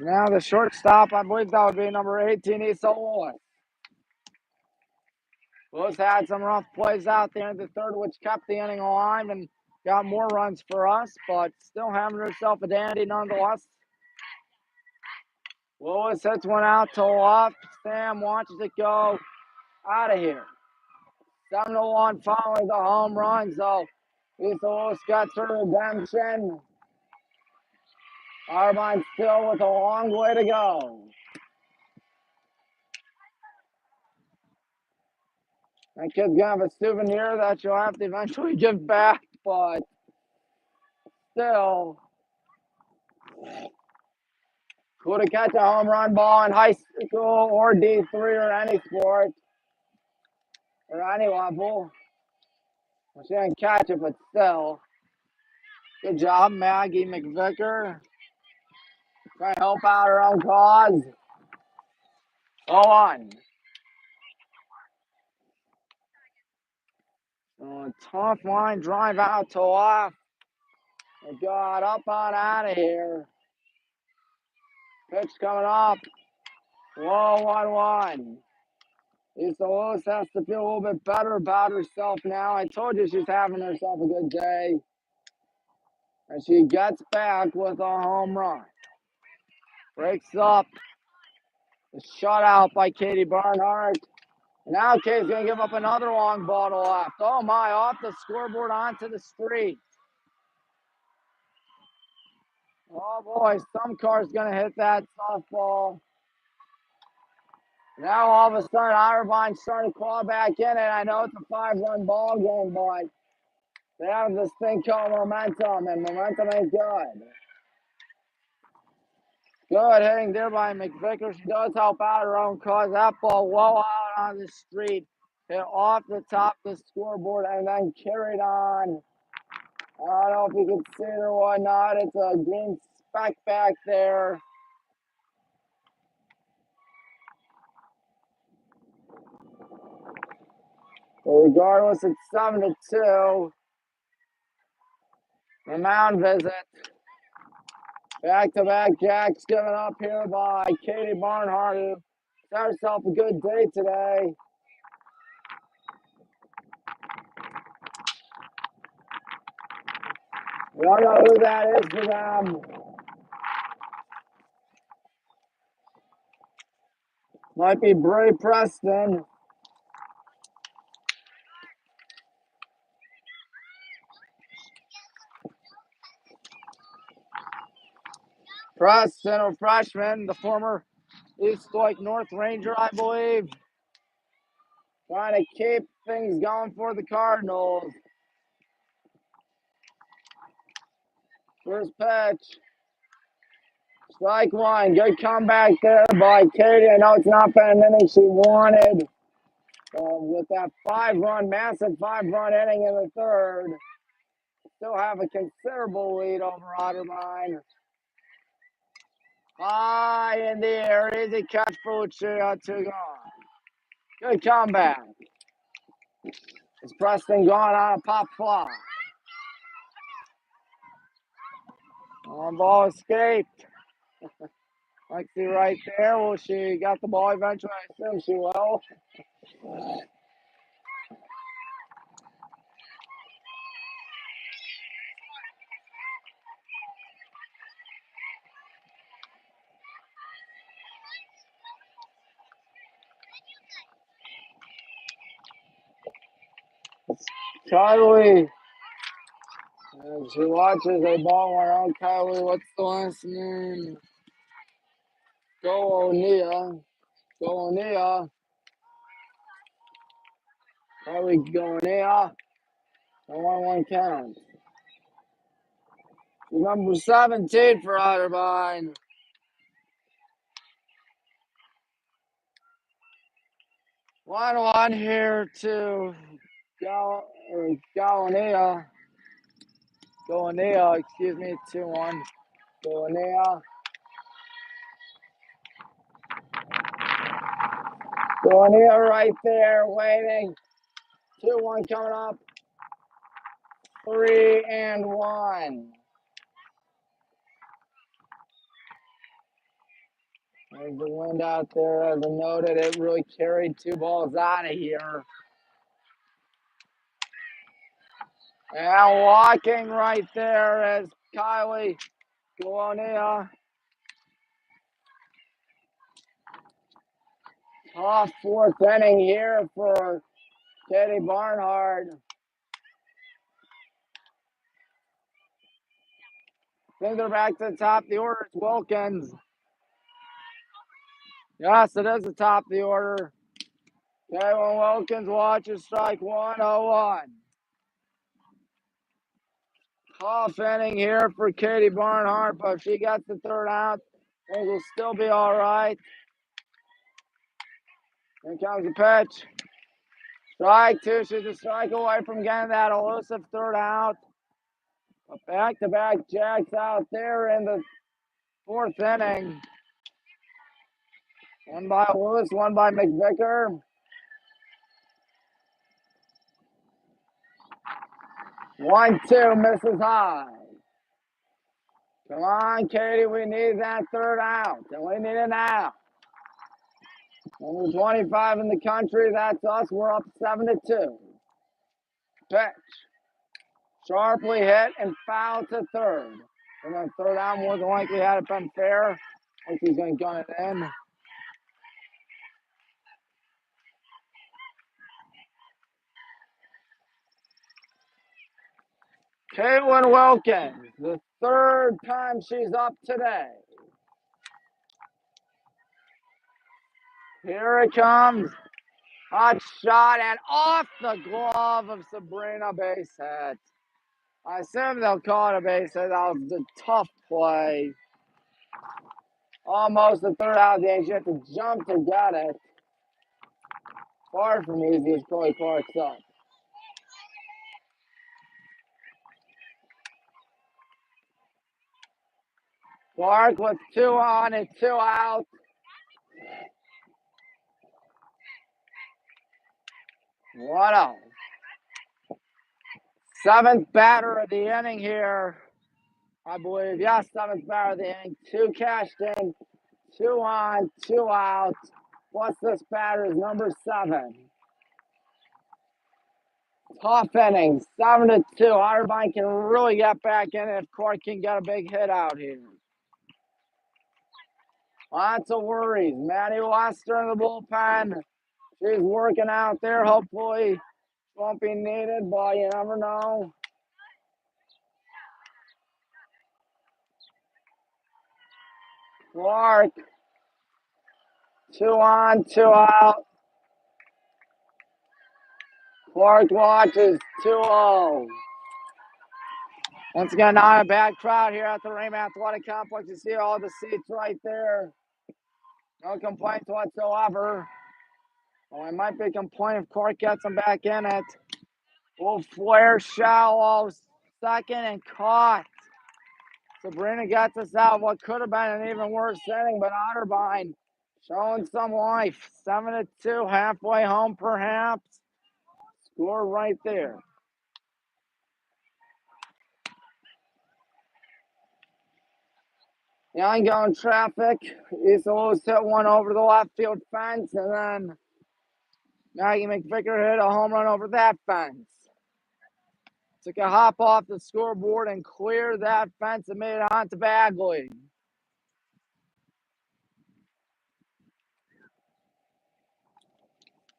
Now the shortstop, I believe that would be number 18, Issa Wallace. Wallace had some rough plays out there in the third, which kept the inning alive and got more runs for us, but still having herself a dandy nonetheless. Wallace hits one out to left. Sam watches it go out of here. 7-1 following the home run, so Issa Wallace got her redemption. Otterbein still with a long way to go. That kid's gonna have a souvenir that you'll have to eventually give back, but still, could have catch a home run ball in high school or D3 or any sport or any level. Well, she didn't catch it, but still. Good job, Maggie McVicker. Trying to help out her own cause. Go on. A tough line drive out to left. It got up on out of here. Pitch coming up. Low 1-1. Issa Wallace has to feel a little bit better about herself now. I told you she's having herself a good day. And she gets back with a home run. Breaks up. A shutout by Katie Barnhart. Now Katie's going to give up another long ball to left. Oh my, off the scoreboard onto the street. Oh boy, some car's going to hit that softball. Now all of a sudden, Otterbein's starting to claw back in, and I know it's a 5-run ball game, but they have this thing called momentum, and momentum ain't good. Good hitting there by McVicker. She does help out her own cause. That ball well out on the street. Hit off the top of the scoreboard and then carried on. I don't know if you can see it or whatnot. It's a green speck back there. But regardless, it's 7-2. The mound visit. Back-to-back jacks given up here by Katie Barnhart, who had herself a good day today. We don't know who that is for them. Might be Bray Preston. Preston, a freshman, the former East Lake North Ranger, I believe. Trying to keep things going for the Cardinals. First pitch. Strike one. Good comeback there by Katie. I know it's not been an inning she wanted. With that massive 5-run inning in the third. Still have a considerable lead over Otterbein. High in the air. Easy catch for Lucia. 2 gone. Good comeback. It's Preston gone on a pop fly. On ball escaped. Lexi right there. Well, she got the ball eventually. I assume she will. Kylie. And she watches a ball around Kylie. What's the last name? Go O'Neill. Go O'Neill. Kylie Go O'Neill. The 1-1 count. Number 17 for Otterbein. 1-1 here to Gallinea. Gallinea, excuse me, 2-1. Gallinea. Gallinea right there, waiting. 2-1 coming up. 3-1. There's the wind out there. As I noted, it really carried 2 balls out of here. And walking right there is Kylie Gallinea. Tough 4th inning here for Katie Barnhart. I think they're back to the top of the order. It's Wilkins. Yes, it is the top of the order. Okay, when Wilkins watches strike 1-0-1. Tough inning here for Katie Barnhart, but if she gets the 3rd out, things will still be all right. Here comes the pitch. Strike 2. She's a strike away from getting that elusive 3rd out. A back-to-back jacks out there in the 4th inning. One by Lewis, one by McVicker. 1-2, misses high. Come on, Katie, we need that 3rd out, and we need it now. Number 25 in the country, that's us. We're up 7-2. Pitch. Sharply hit and foul to 3rd. And then 3rd out, more than likely, had it been fair. Like he's going to gun it in. Caitlin Wilkins, the 3rd time she's up today. Here it comes. Hot shot and off the glove of Sabrina, base hit. I assume they'll call it a base hit. That was a tough play. Almost the 3rd out of the inning. She had to jump to get it. Far from easy as Chloe Clark's up. Clark with 2 on and 2 out. What else? 7th batter of the inning here, I believe. Yes, 7th batter of the inning. 2 cashed in, 2 on, 2 out. Plus this batter is number 7. Tough inning, 7-2. Otterbein can really get back in if Clark can get a big hit out here. Lots of worries. Maddie Lester in the bullpen. She's working out there. Hopefully won't be needed, but you never know. Clark, 2 on, 2 out. Clark watches 2-0. Once again, not a bad crowd here at the Raymond Athletic Complex. You see all the seats right there. No complaints whatsoever. Well, I might be complaining if Clark gets them back in it. Little flare shallow, 2nd and caught. Sabrina gets us out. What could have been an even worse inning, but Otterbein showing some life. 7-2, halfway home perhaps. Score right there. The ongoing traffic. East Louis hit one over the left field fence, and then Maggie McVicker hit a home run over that fence. Took a hop off the scoreboard and cleared that fence and made it onto Bagley.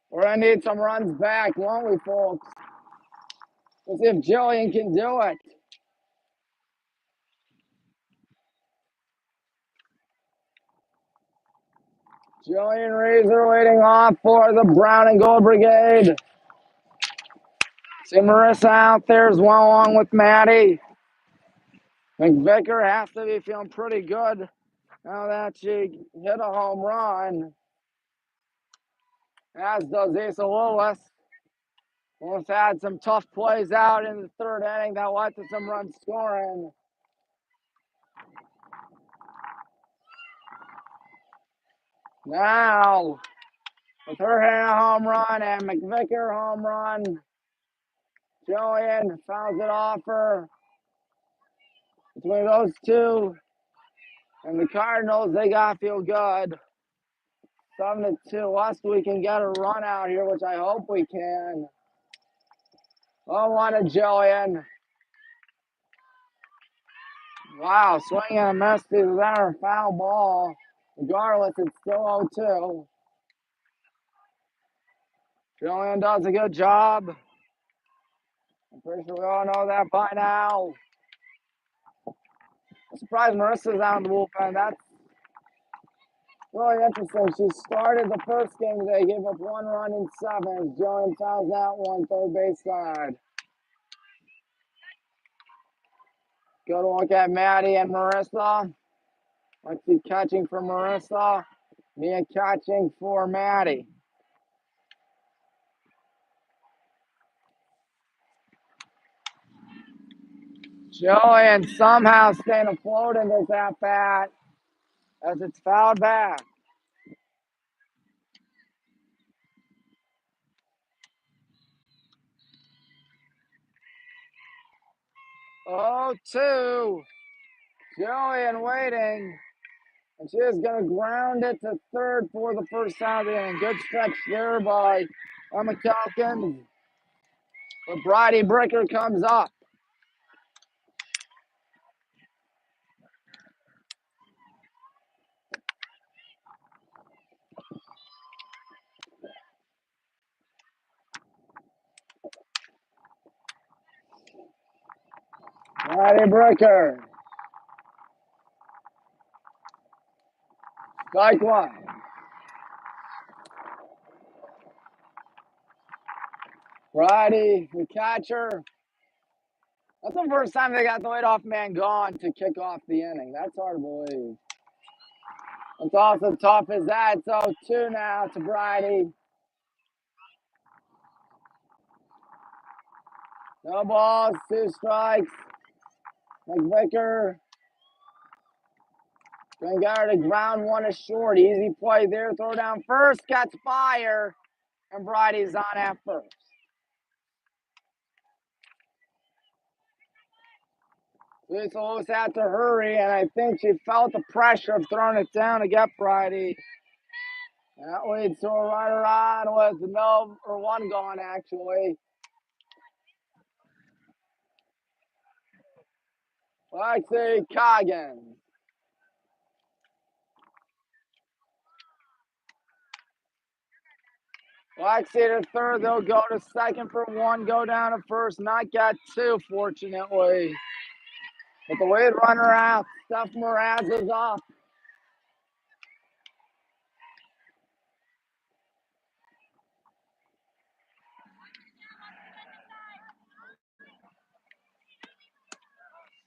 We're going to need some runs back, won't we, folks? Let's see if Jillian can do it. Jillian Razor leading off for the Brown and Gold Brigade. See Marissa out there as well along with Maddie. McVicker has to be feeling pretty good now that she hit a home run. As does Asa Lewis. Lewis had some tough plays out in the third inning that led to some run scoring. Now, with her hitting a home run and McVicker home run, Jillian fouls it off her. Between those two and the Cardinals, they got to feel good. 7-2, unless we can get a run out here, which I hope we can. 0-1 to Jillian. Wow, swing and a miss to that foul ball. Regardless, it's still 0-2. Jillian does a good job. I'm pretty sure we all know that by now. I'm surprised Marissa's out of the bullpen. That's really interesting. She started the first game today, gave up 1 run in 7. Jillian fouls that one, third base side. Go to look at Maddie and Marissa. Let's see, catching for Marissa. Mia catching for Maddie. Jillian somehow staying afloat in this at-bat as it's fouled back. 0-2. Jillian waiting. And she is going to ground it to third for the first time of the inning. Good stretch there by Emma Calkins. But Bridie Bricker comes up. Bridie Bricker. Strike one. Bridie, the catcher. That's the first time they got the leadoff man gone to kick off the inning. That's hard to believe. It's also tough as that. So 2 now to Bridie. No balls, 2 strikes. McVicker. Gonna get her to ground 1 to short. Easy play there. Throw down first. Gets fire. And Bridie's on at first. Lisa Lewis had to hurry, and I think she felt the pressure of throwing it down to get Bridie. That leads to a runner on with 1 gone, actually. Lexi Coggins. Lexi to third. They'll go to second for 1. Go down to first. Not get 2, fortunately. But the lead runner out. Steph Moraz is off.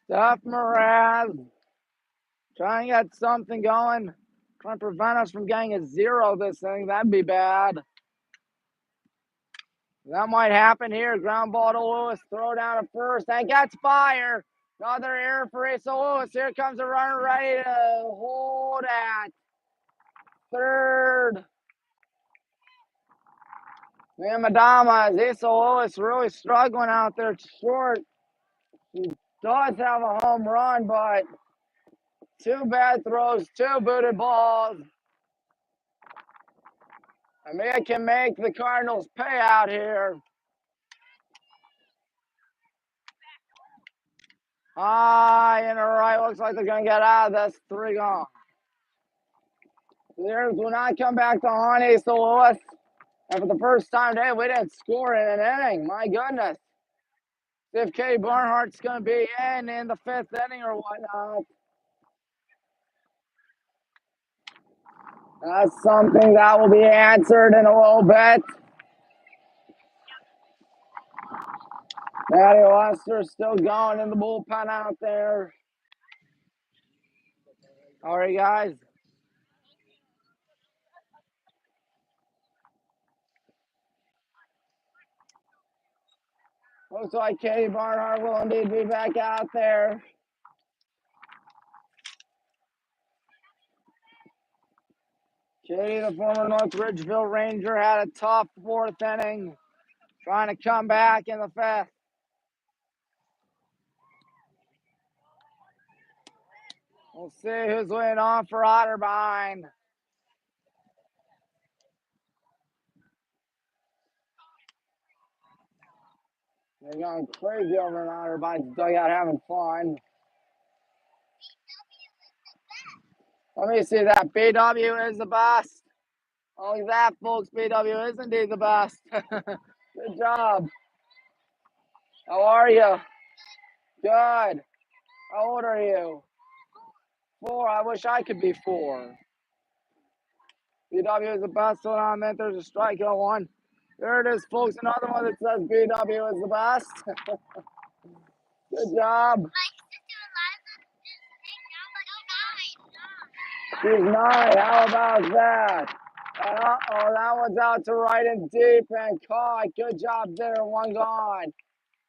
Steph Moraz trying to get something going. Trying to prevent us from getting a 0 this inning. That'd be bad. That might happen here. Ground ball to Lewis. Throw down to first. And gets fire. Another error for Asa Lewis. Here comes a runner ready to hold at third. Man, Madama, Asa Lewis really struggling out there short. He does have a home run, but 2 bad throws, 2 booted balls. Amia can make the Cardinals pay out here. High and right. Looks like they're going to get out of this. 3 gone. The Bears will not come back to haunt Asa Lewis. And for the first time today, we didn't score in an inning. My goodness. See if Katie Barnhart's going to be in the 5th inning or whatnot. That's something that will be answered in a little bit. Maddie Lester still going in the bullpen out there. All right, guys. Looks like Katie Barnhart will indeed be back out there. Katie, the former North Ridgeville Ranger, had a tough 4th inning, trying to come back in the 5th. We'll see who's leading on for Otterbein. They're going crazy over in Otterbein's dugout, having fun. Let me see that. BW is the best. Only that, folks. BW is indeed the best. Good job. How are you? Good. How old are you? 4. I wish I could be 4. BW is the best one. I meant there's a strikeout one. There it is, folks. Another one that says BW is the best. Good job. She's 9. How about that? Uh-oh, that one's out to right and deep and caught. Good job there. One gone.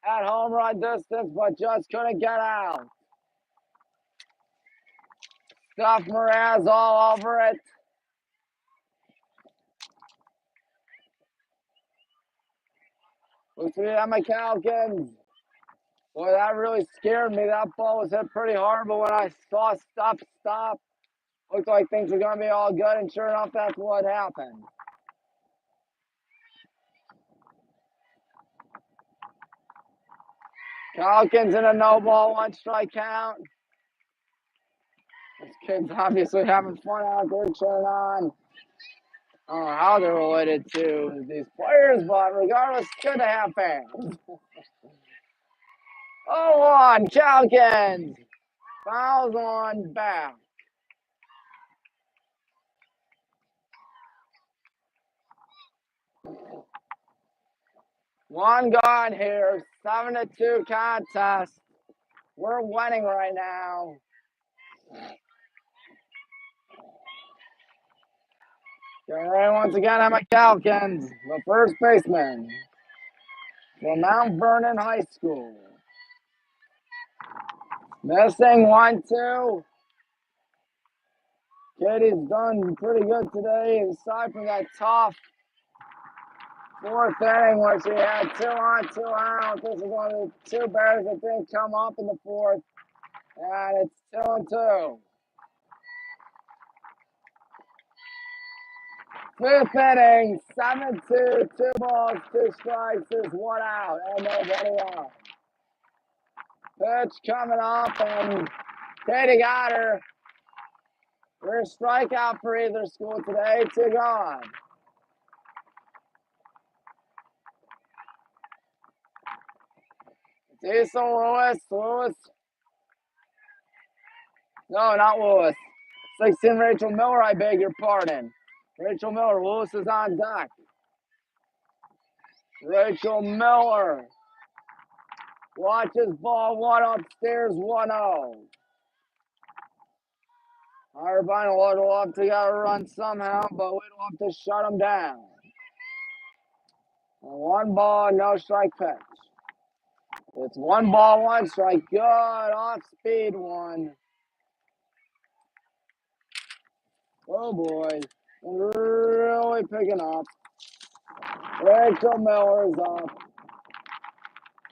At home run distance, but just couldn't get out. Stuff Mraz all over it. Looks to be Emma Calkins. Boy, that really scared me. That ball was hit pretty hard, but when I saw stop, looked like things were going to be all good, and sure enough, that's what happened. Calkins in a no ball, 1 strike count. This kid's obviously having fun out there cheering on. I don't know how they're related to these players, but regardless, it's good to have fans. 0-1, Calkins. Fouls on back. One gone here, 7-2 contest. We're winning right now. Getting ready once again, Emma Calkins, the first baseman for Mount Vernon High School. Missing 1-2. Katie's done pretty good today, aside from that tough 4th inning where she had 2 on, 2 out. This is one of the 2 batters that didn't come up in the 4th, and it's 2-2. 5th inning, 7-2, 2 balls, 2 strikes, there's 1 out, and nobody out. Pitch coming up, and Katie got her. First strikeout for either school today, 2 gone. Diesel Lewis. No, not Lewis. 16 Rachel Miller, I beg your pardon. Rachel Miller, Lewis is on deck. Rachel Miller watches ball 1 upstairs, 1-0. Otterbein would love to get a run somehow, but we'd love to shut them down. 1 ball, no strike pitch. It's 1 ball, 1 strike. Good off speed one. Oh boy, really picking up. Rachel Miller is up.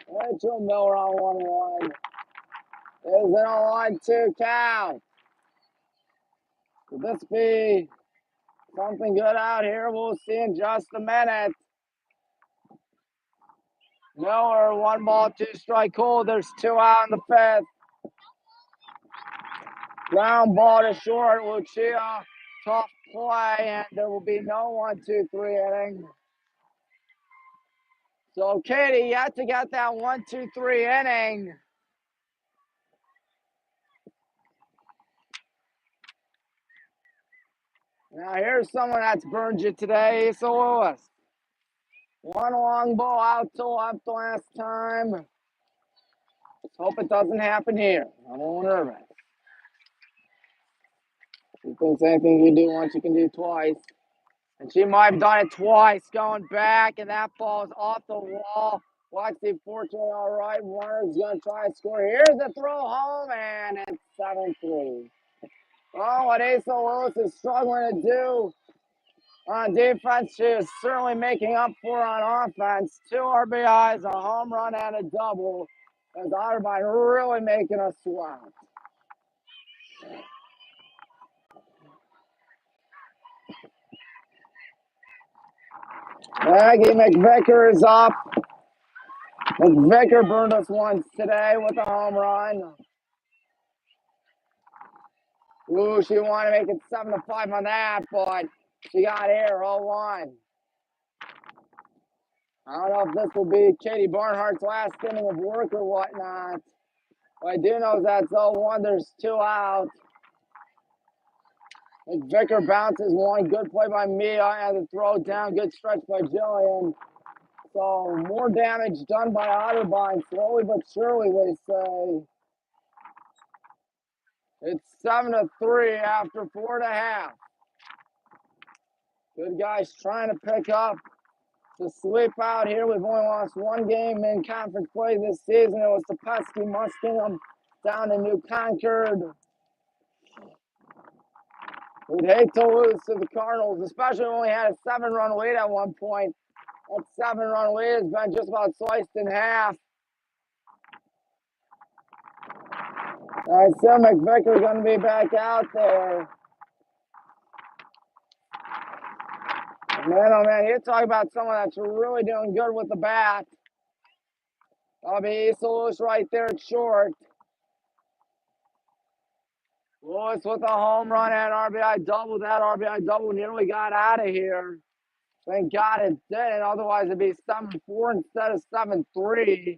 Rachel Miller on 1-1. Is it a 1-2 count? Could this be something good out here? We'll see in just a minute. Miller, 1 ball, 2 strike cool. There's 2 out in the 5th. Ground ball to short. Lucia, tough play, and there will be no 1-2-3 inning. So Katie yet to get that 1-2-3 inning. Now here's someone that's burned you today, Asa Wallace. One long ball out to left last time. Let's hope it doesn't happen here. I'm a little nervous. She thinks anything you do once you can do twice. And she might have done it twice, going back, and that ball's off the wall. Wallace, fortunately, all right. Warner's going to try to score. Here's the throw home, and it's 7-3. Oh, what Asa Wallace is struggling to do on defense, she is certainly making up for on offense. 2 RBIs, a home run, and a double. As Otterbein really making us sweat. Maggie McVicker is up. McVicker burned us once today with a home run. Ooh, she wanted to make it 7-5 on that, but she got here 0-1. I don't know if this will be Katie Barnhart's last inning of work or whatnot. What I do know is that's 0-1. There's 2 out. McVicker bounces one. Good play by Mia and the throw down. Good stretch by Jillian. So more damage done by Otterbein. Slowly but surely, they say. It's 7-3 after 4.5. Good guys trying to pick up the sleep out here. We've only lost 1 game in conference play this season. It was the pesky Muskingum down in New Concord. We'd hate to lose to the Cardinals, especially when we had a 7-run lead at one point. That 7-run lead has been just about sliced in half. I assume McVicker's going to be back out there. Man, oh man, you're talking about someone that's really doing good with the bat. That'll be Asa Lewis right there at short. Lewis with a home run and RBI double. That RBI double nearly got out of here. Thank God it didn't. Otherwise, it'd be 7-4 instead of 7-3.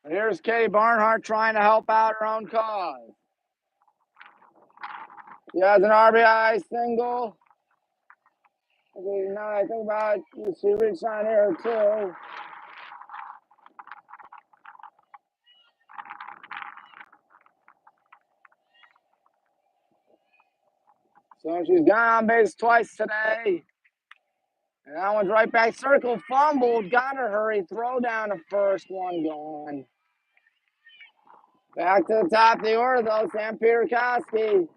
And here's Katie Barnhart trying to help out her own cause. She has an RBI single. Okay, now I think about it, she reached on here too. So she's gone on base twice today. And that one's right back. Circle fumbled. Got to hurry. Throw down to first. One gone. Back to the top of the order, though. Sam Pierkowski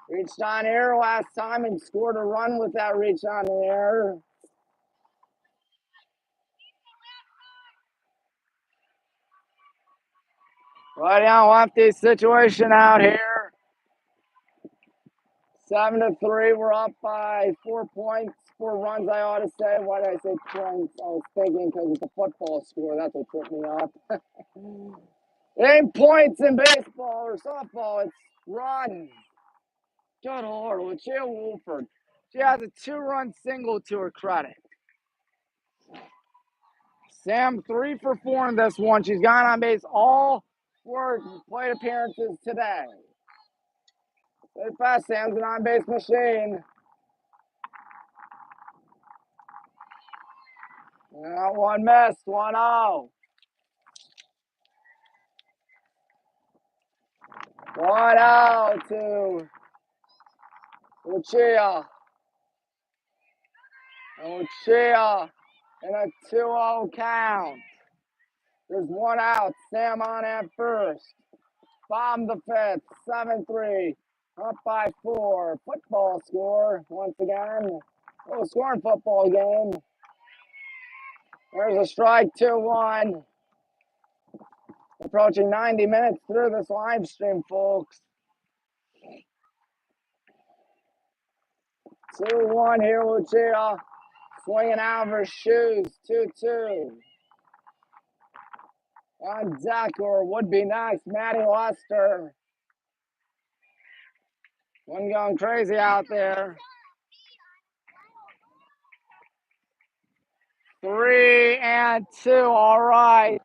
reached on air last time and scored a run with that reach on the air. Right on lefty situation out here. 7-3. We're up by 4 points. 4 runs, I ought to say. Why did I say points? I was thinking because it's a football score. That's what tripped me up. It ain't points in baseball or softball. It's runs. Good Lord, Lucia Wolford. She has a 2-run single to her credit. Sam 3 for 4 in this one. She's gone on base all 4 plate appearances today. Very fast, Sam's an on-base machine. One missed, 1-0. 1-0 to Lucia. Lucia in a 2-0 count. There's 1 out. Sam on at first. Bottom the 5th. 7-3. Up by 4. Football score once again. Little scoring football game. There's a strike, 2-1. Approaching 90 minutes through this live stream, folks. 2-1 here, Lucia. Swinging out of her shoes. 2-2. On deck, or would be next, Maddie Lester. One going crazy out there. 3 and 2. All right.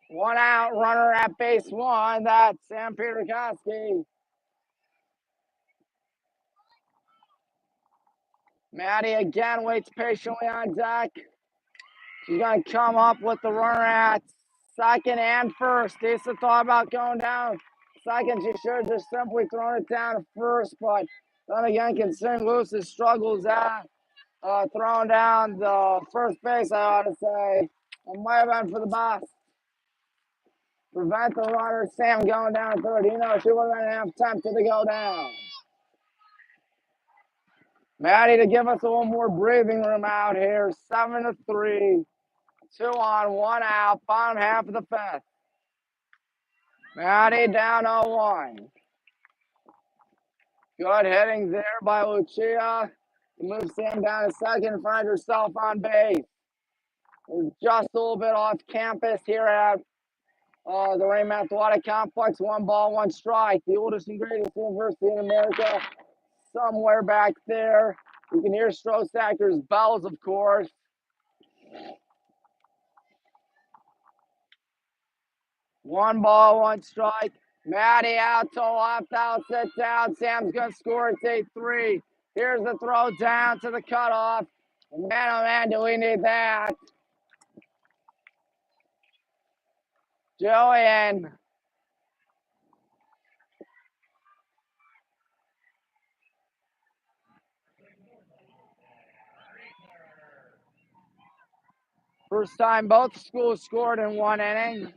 One out, runner at base 1. That's Sam Peterkowski. Maddie again waits patiently on deck. She's going to come up with the runner at second and first. Lisa thought about going down second. She should have just simply thrown it down to first, but then again, considering Lewis's struggles at throwing down the first base, I ought to say, it might have been for the best. Prevent the runner, Sam, going down third. You know, she would have been half tempted to go down. Maddie to give us a little more breathing room out here. 7-3. 2 on, 1 out. Bottom half of the 5th. Maddie down 0-1. Good hitting there by Lucia. Move Sam down to second and find herself on base. We're just a little bit off campus here at the Raymond Athletic Complex. 1 ball, 1 strike. The oldest and greatest university in America. Somewhere back there. You can hear Strohsacker's bells, of course. 1 ball, 1 strike. Maddie out to left, out, sit down. Sam's going to score. It's 8-3. Here's the throw down to the cutoff. Man, oh man, do we need that. Jillian. First time both schools scored in 1 inning.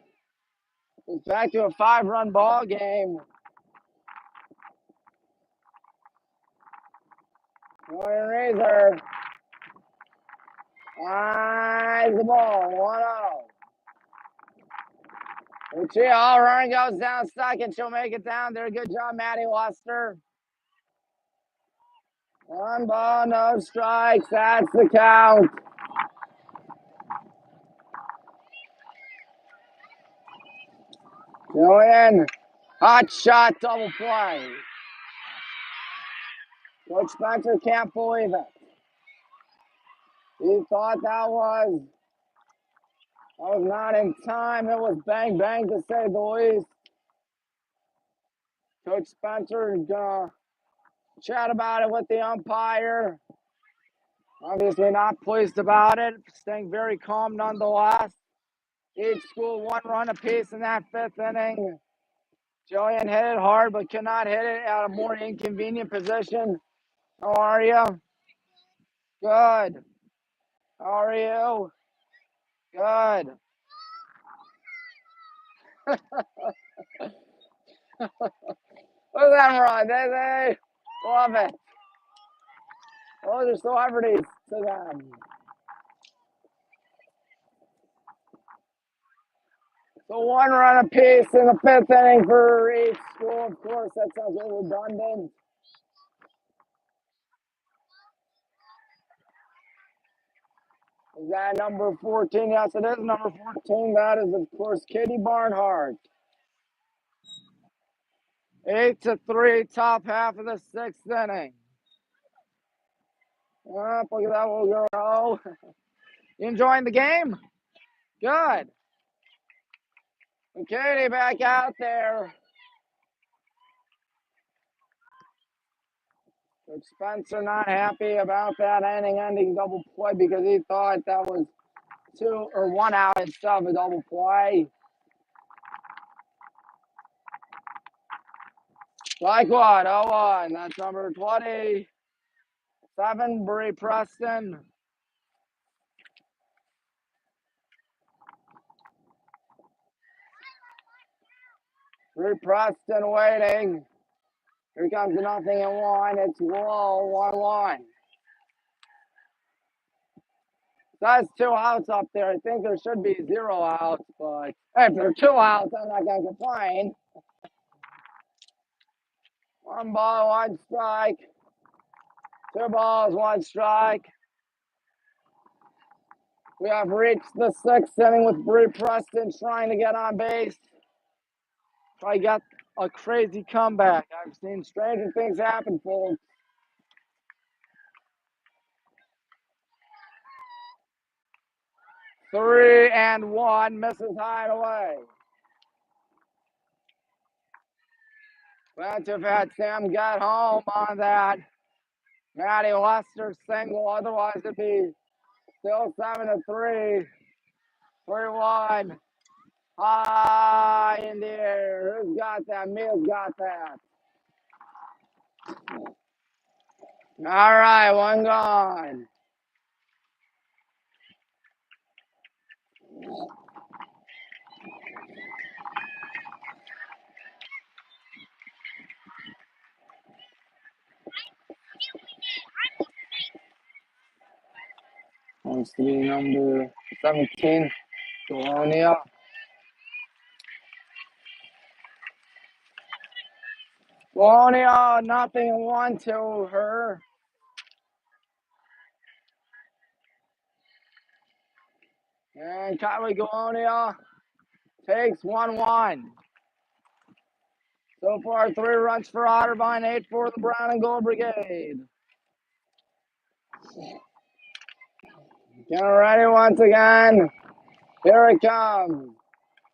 It's back to a 5-run ball game. Ryan Razor. Eyes the ball. 1-0. Lucia, all running goes down second. She'll make it down there. Good job, Maddie Luster. 1 ball, no strikes. That's the count. Jillian. Hot shot, double play. Coach Spencer can't believe it. He thought that was not in time. It was bang, bang, to say the least. Coach Spencer is going to chat about it with the umpire. Obviously not pleased about it. Staying very calm nonetheless. Each school 1 run apiece in that 5th inning. Jillian hit it hard, but cannot hit it at a more inconvenient position. How are you? Good. How are you? Good. Look at them run. They love it. Those are celebrities to them. So 1 run apiece in the 5th inning for each school. Of course, that sounds a little redundant. Is that number 14? Yes, it is number 14. That is, of course, Katie Barnhart. 8-3, top half of the 6th inning. Oh, look at that little girl. You enjoying the game? Good. And Katie back out there. Coach Spencer not happy about that inning-ending double play because he thought that was 2 or 1 out instead of a double play. Like what? 0-1. That's number 27, Bree Preston. Bree Preston waiting. Here comes the 0-1. It's low, 1-1. That's 2 outs up there. I think there should be 0 outs, but if there are 2 outs, I'm not going to complain. 1 ball, 1 strike. 2 balls, 1 strike. We have reached the 6th inning with Bree Preston trying to get on base. Try to get a crazy comeback. I've seen stranger things happen, folks. Three and one, misses Hideaway. Glad to have had Sam get home on that Matty Lester single. Otherwise, it'd be still 7-3. 3-1. High in the air. Who's got that? Mia's got that. All right, one gone. Wants to be number 17, Colonia. Colonia, nothing, 1 to her. And Kylie Colonia takes 1-1. So far, 3 runs for Otterbein, 8 for the Brown and Gold Brigade. Getting ready once again. Here it comes.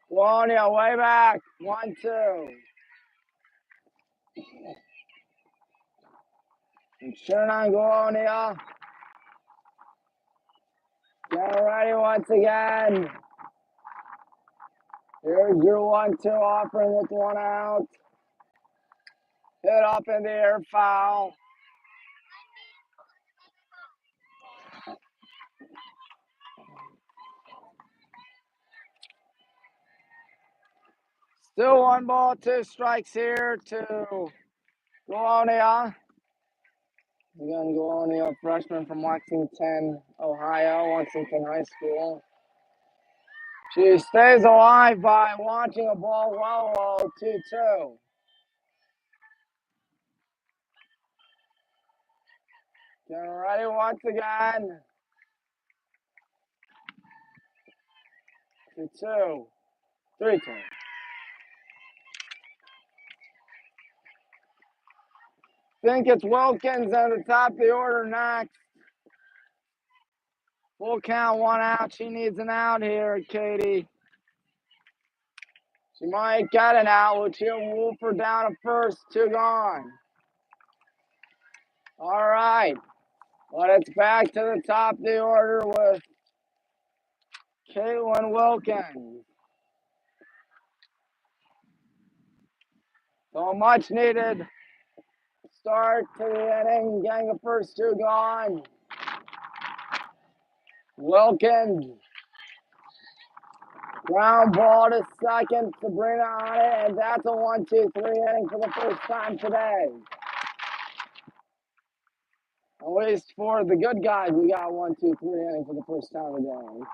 Colonia way back. 1-2. And sure on Colonia. Getting ready once again. Here's your 1-2 offering with 1 out. Hit up in the air, foul. Still 1 ball, 2 strikes here to Colonia. Again, Colonia, freshman from Lexington, Ohio, Lexington High School. She stays alive by launching a ball well, 2-2. Getting ready once again. 2-2. 3-2. Think it's Wilkins at the top of the order next. Full count, 1 out. She needs an out here, Katie. She might get an out, which she'll wolf her down to first. 2 gone. All right. But it's back to the top of the order with Caitlin Wilkins. So much needed start to the inning, getting the first 2 gone. Wilkins, ground ball to second, Sabrina on it, and that's a 1-2-3 inning for the first time today. At least for the good guys, we got 1-2-3 inning for the first time today.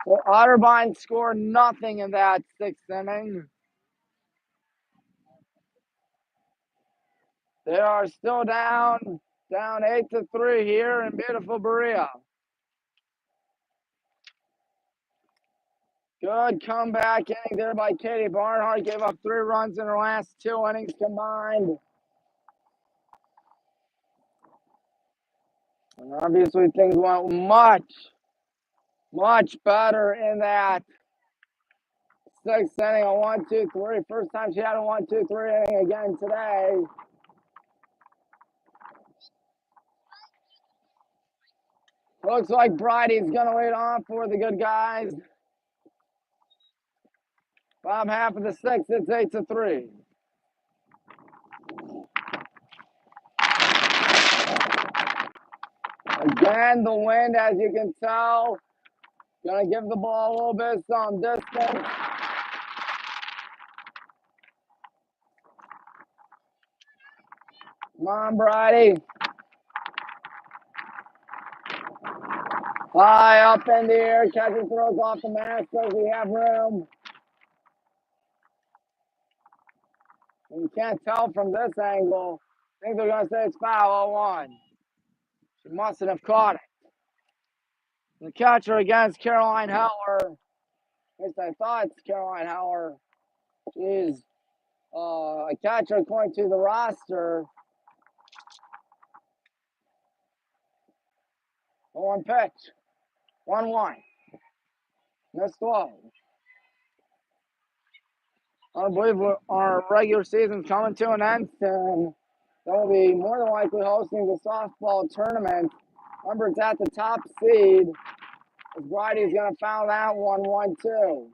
So Otterbein scored nothing in that 6th inning. They are still down 8-3 here in beautiful Berea. Good comeback inning there by Katie Barnhart. Gave up 3 runs in her last 2 innings combined. And obviously things went much better in that 6th inning, a 1-2-3. First time she had a 1-2-3 inning again today. Looks like Bridie's gonna lead off for the good guys. Bottom half of the 6th, it's 8-3. Again, the wind, as you can tell, gonna give the ball a little bit some distance. Come on, Bridie. High up in the air, catcher throws off the mask, does he have room? And you can't tell from this angle. I think they're going to say it's foul, 0-1. She mustn't have caught it. The catcher against Caroline Heller. At least I thought it's Caroline Heller. Jeez. a catcher according to the roster. 1 pitch. 1-1. Missed throw. I believe our regular season's coming to an end soon. They'll be more than likely hosting the softball tournament. Remember, it's at the top seed. As Bridie's going to foul that one, 1-2.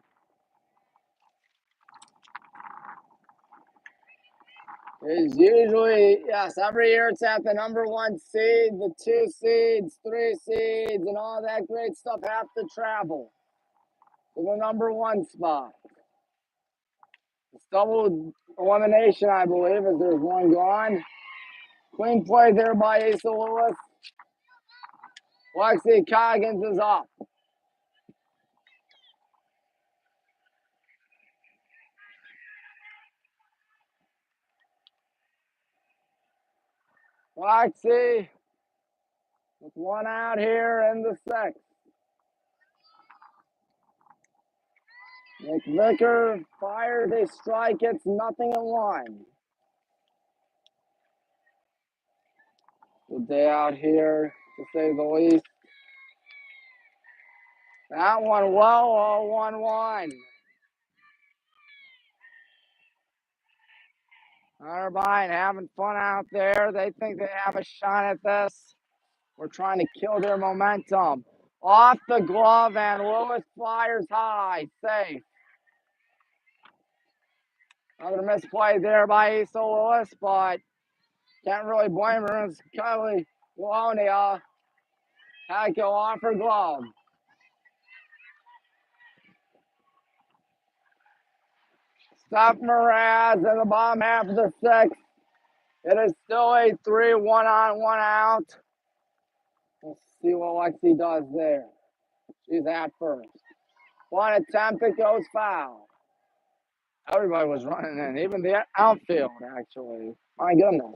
It's usually, yes, every year it's at the number 1 seed, the 2 seeds, 3 seeds, and all that great stuff have to travel to the number 1 spot. It's double elimination, I believe, as there's one gone. Clean play there by Asa Lewis. Lexi Coggins is up. Lexi with 1 out here in the 6th. McVicker fires a strike. It's 0-1. Good day out here, to say the least. That one low, 0-1-1. Otterbein having fun out there. They think they have a shot at this. We're trying to kill their momentum. Off the glove, and Lewis fires high. Safe. Another misplay there by Asa Lewis, but can't really blame her. It's Kylie Walonia. Had to go off her glove. Steph Mraz in the bottom half of the 6th. It is still a 3-1 on, 1 out. We'll see what Lexi does there. She's at first. One attempt, it goes foul. Everybody was running in, even the outfield, actually. My goodness.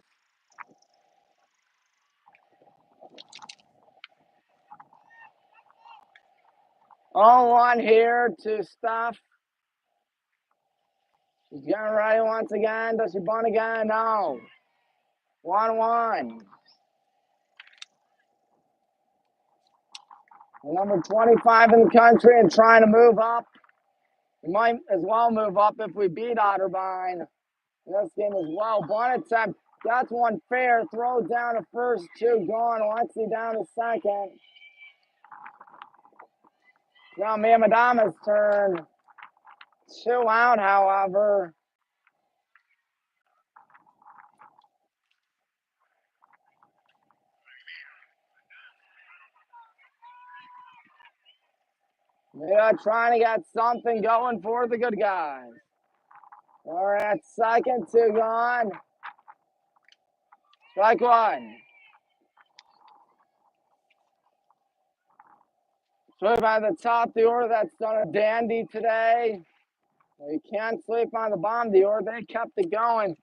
Oh, 1 here to Steph. She's getting ready once again. Does she bunt again? No. 1-1. Number 25 in the country and trying to move up. We might as well move up if we beat Otterbein in this game as well. Bunt attempt. That's 1 fair. Throw down to first, 2 gone. Lexi down to 2nd. Now Mia Madama's turn. 2 out, however. Mia trying to get something going for the good guys. We're at 2nd, 2 gone. Strike 1. So by the top of the order, that's done a dandy today. You can't sleep on the bottom of the order. They kept it going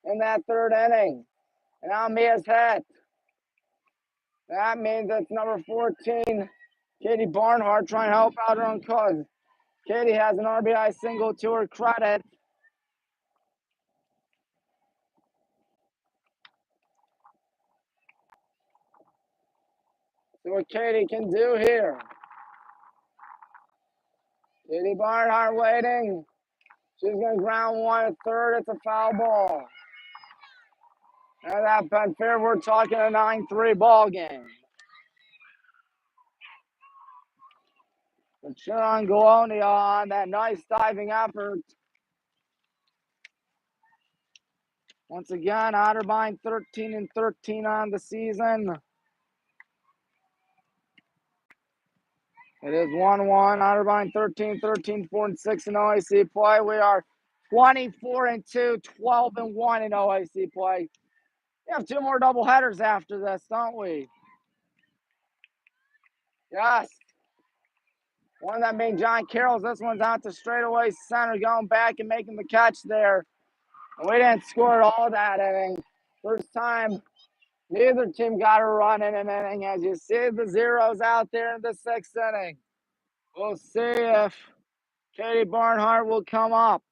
in that 3rd inning. And now Mia's hit. That means it's number 14, Katie Barnhart, trying to help out her own cause. Katie has an RBI single to her credit. See what Katie can do here. Katie Barnhart waiting. She's going to ground 1 at 3rd. It's a foul ball. And that been fair. We're talking a 9-3 ball game. But Sharon Galonia on that nice diving effort. Once again, Otterbein 13-13 on the season. It is 1-1. Otterbein 13-13, 4-6 in OAC play. We are 24-2, 12-1 in OAC play. We have 2 more doubleheaders after this, don't we? Yes. One of them being John Carroll's. This one's out to straightaway center, going back and making the catch there. And we didn't score at all that inning. First time neither team got a run in an inning. As you see the zeros out there in the 6th inning. We'll see if Katie Barnhart will come up.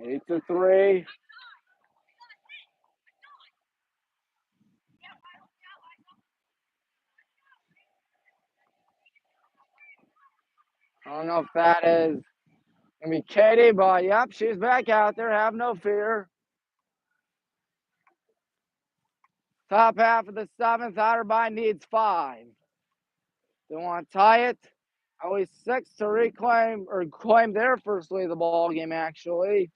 8-3. I don't know if that is going to be Katie, but yep, she's back out there. Have no fear. Top half of the seventh. Otterbein needs 5. They want to tie it. Always 6 to reclaim or claim their first lead of the ball game, actually.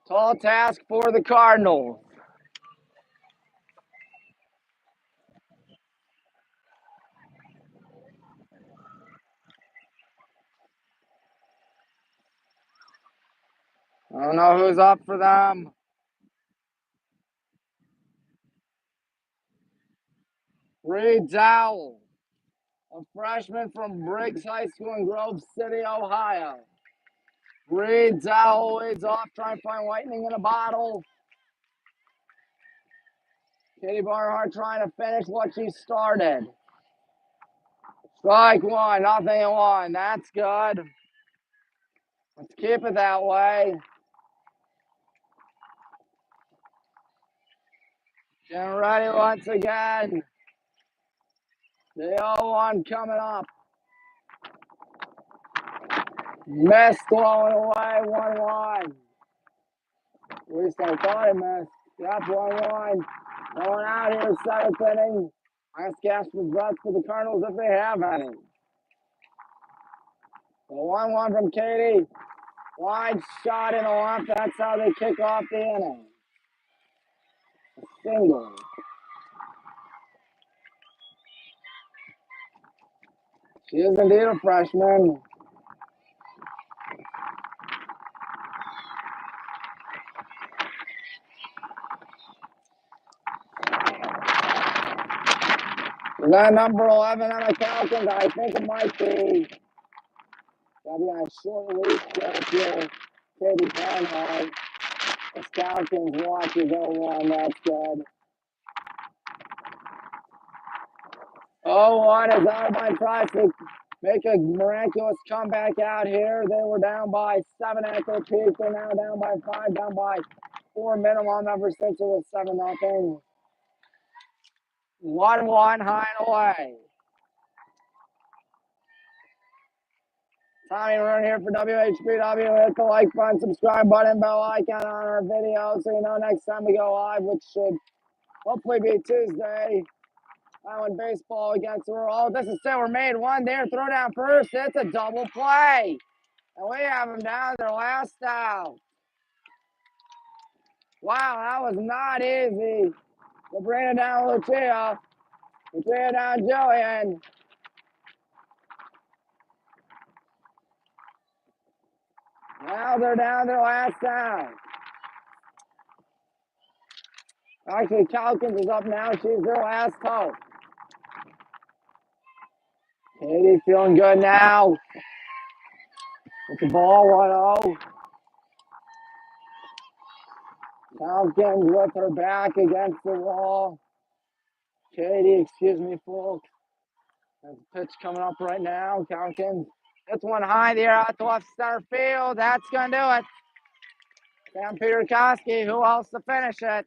Tall task for the Cardinals. I don't know who's up for them. Reed Dowell, a freshman from Briggs High School in Grove City, Ohio. Reed Dowell leads off, trying to find lightning in a bottle. Katie Barnhart trying to finish what she started. Strike 1, 0-1. That's good. Let's keep it that way. Getting ready once again. The 0-1 coming up. Missed, throwing away, 1-1. At least I thought it missed. Yep, 1-1. Going out here, 7th inning. Last gasp for breath for the Cardinals if they have any. The 1-1 from Katie. Wide shot in the left. That's how they kick off the inning. A single. She is indeed a freshman. Is that number 11 on the Falcons? I think it might be. That'll be on a short leash here. Katie Barnhart. The Falcons watch is 0-1. That's good. 0-1 as Otterbein tries to make a miraculous comeback out here. They were down by 7 at their peak. They're now down by 5, down by 4 minimum ever since it was 7-0. 1-1 high and away. Tommy Rune here for WHBW. Hit the like button, subscribe button, bell icon on our video so you know next time we go live, which should hopefully be Tuesday. Island baseball against the Royals. This is Silver made one there. Throw down first. It's a double play. And we have them down their last out. Wow, that was not easy. We're bringing down Lucia. We're bringing down Jillian. Now they're down their last out. Actually, Calkins is up now. She's their last hope. Katie feeling good now. With the ball 1-0. Calkins with her back against the wall. Katie, excuse me, folks. There's a pitch coming up right now. Calkins. That's one high there out to left center field. That's going to do it. Sam Peterkowski, who else to finish it?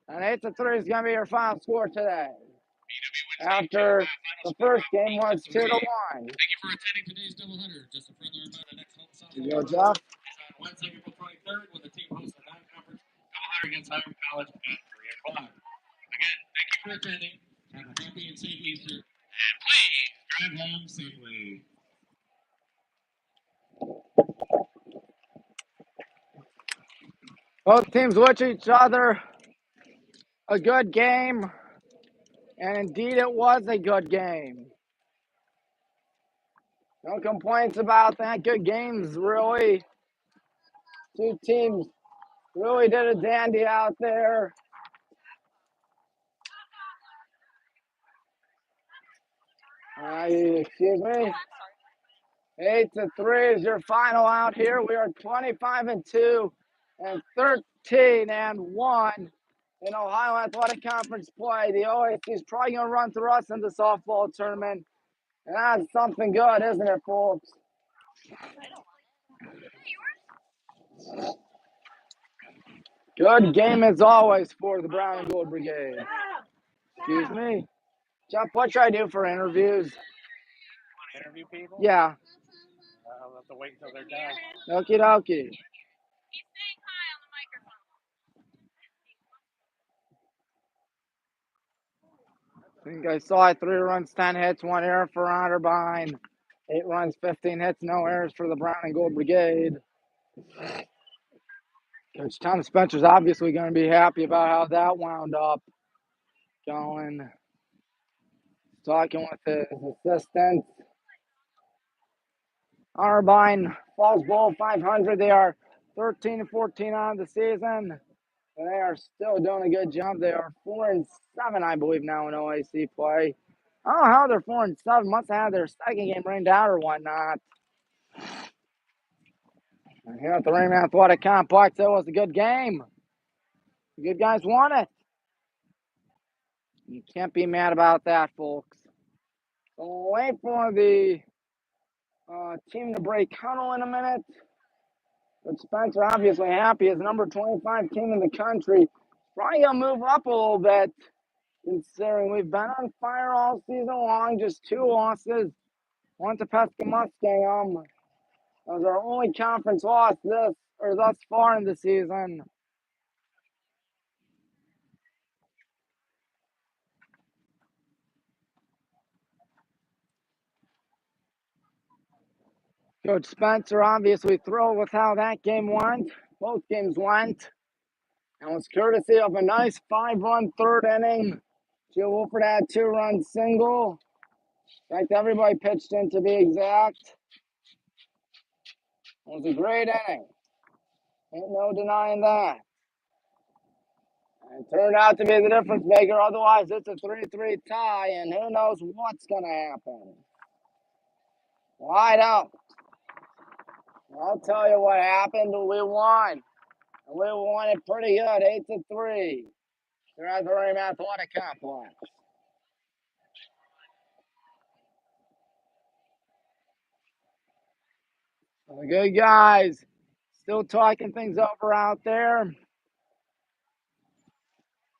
And 8-3 is going to be your final score today. After the first game was 2-1.
Thank you for attending today's doubleheader. Just a friendly reminder, the next home softball
Yo, Jeff.
is on Wednesday, April 23rd, when the team hosts a non-conference doubleheader against Hiram College at 3 o'clock. Again, thank you for attending. Have a happy and safe Easter, and please drive home safely.
Both teams watch each other. A good game. And indeed, it was a good game. No complaints about that. Good games, really. Two teams really did a dandy out there. Excuse me. 8-3 is your final out here. We are 25-2 and 13-1 in Ohio Athletic Conference play. The OAC is probably going to run through us in the softball tournament. That's something good, isn't it, folks? Good game as always for the Brown and Gold Brigade. Excuse me. Jeff, what should I do for interviews?
Interview people?
Yeah.
I'll have to wait until they're done.
Okie dokie. I think I saw it. 3 runs, 10 hits, 1 error for Otterbein. 8 runs, 15 hits, no errors for the Brown and Gold Brigade. Coach Tom Spencer's obviously going to be happy about how that wound up. Going, talking with his assistant. Otterbein Falls Bowl 500. They are 13-14 on the season. And they are still doing a good job. They are 4-7, I believe, now in OAC play. I don't know how they're 4-7. Must have had their second game rained out or whatnot. And here at the Raymond Athletic Complex, it was a good game. The good guys won it. You can't be mad about that, folks. So we'll wait for the team to break huddle in a minute. But Spencer obviously happy. His number 25 team in the country. Probably going to move up a little bit, considering we've been on fire all season long. Just 2 losses. One to Pesca Mustang. That was our only conference loss thus far in the season. Coach Spencer obviously thrilled with how that game went. Both games went. And was courtesy of a nice 5-run third inning. Joe Wolford had 2-run single. In fact, everybody pitched in to be exact. It was a great inning. Ain't no denying that. And it turned out to be the difference maker. Otherwise, it's a 3-3 tie, and who knows what's going to happen. Wide out. I'll tell you what happened. We won. And we won it pretty good, 8-3. They're at the Raymond Athletic Complex. The good guys still talking things over out there.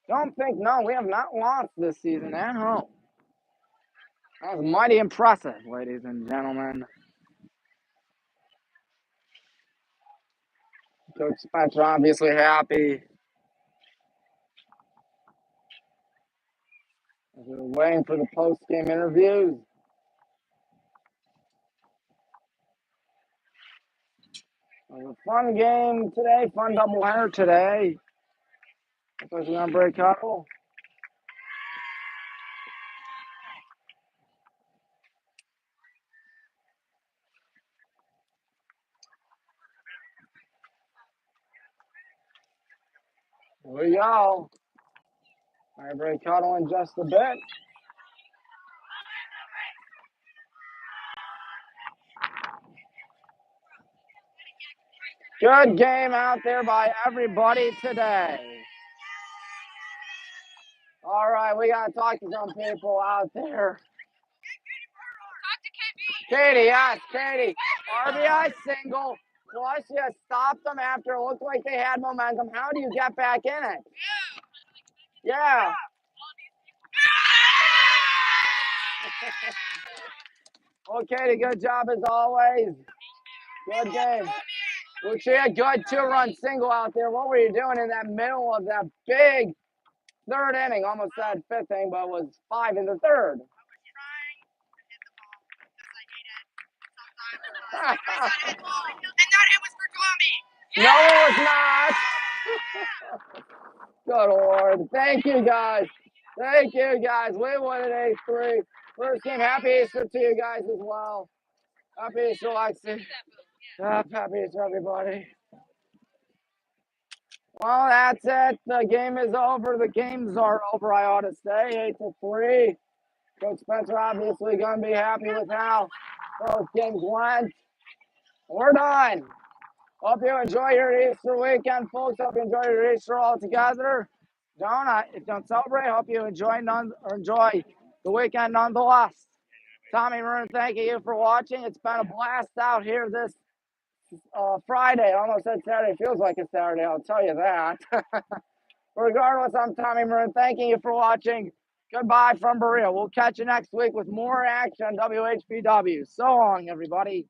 We have not lost this season at home. That was mighty impressive, ladies and gentlemen. Coach Spencer obviously happy. As we're waiting for the post-game interviews. It was a fun game today, fun doubleheader today. We're going to break huddle. Here we go. I break huddle in just a bit. Good game out there by everybody today. All right, we got to talk to some people out there. Katie, yes, Katie. RBI single. Plus, you stopped them after it looked like they had momentum. How do you get back in it? Yeah. Well, Katie, good job as always. Good game. Lucia, good 2-run single out there. What were you doing in that middle of that big third inning? Almost said 5th inning, but it was 5 in the 3rd.
And that it was for Tommy.
No, it was not. Good Lord. Thank you, guys. Thank you, guys. We won at 8-3. First game. Happy Easter to you guys as well. Happy Easter, Lexi. Happy Easter, everybody. Well, that's it. The game is over. The games are over, I ought to say. 8-3. Coach Spencer obviously going to be happy with how both games went. We're done. Hope you enjoy your Easter weekend, folks. Hope you enjoy your Easter all together. If you don't celebrate, hope you enjoy the weekend nonetheless. Tommy Maroon, thank you for watching. It's been a blast out here this Friday. I almost said Saturday. It feels like a Saturday, I'll tell you that. Regardless, I'm Tommy Maroon. Thanking you for watching. Goodbye from Berea. We'll catch you next week with more action on WHBW. So long, everybody.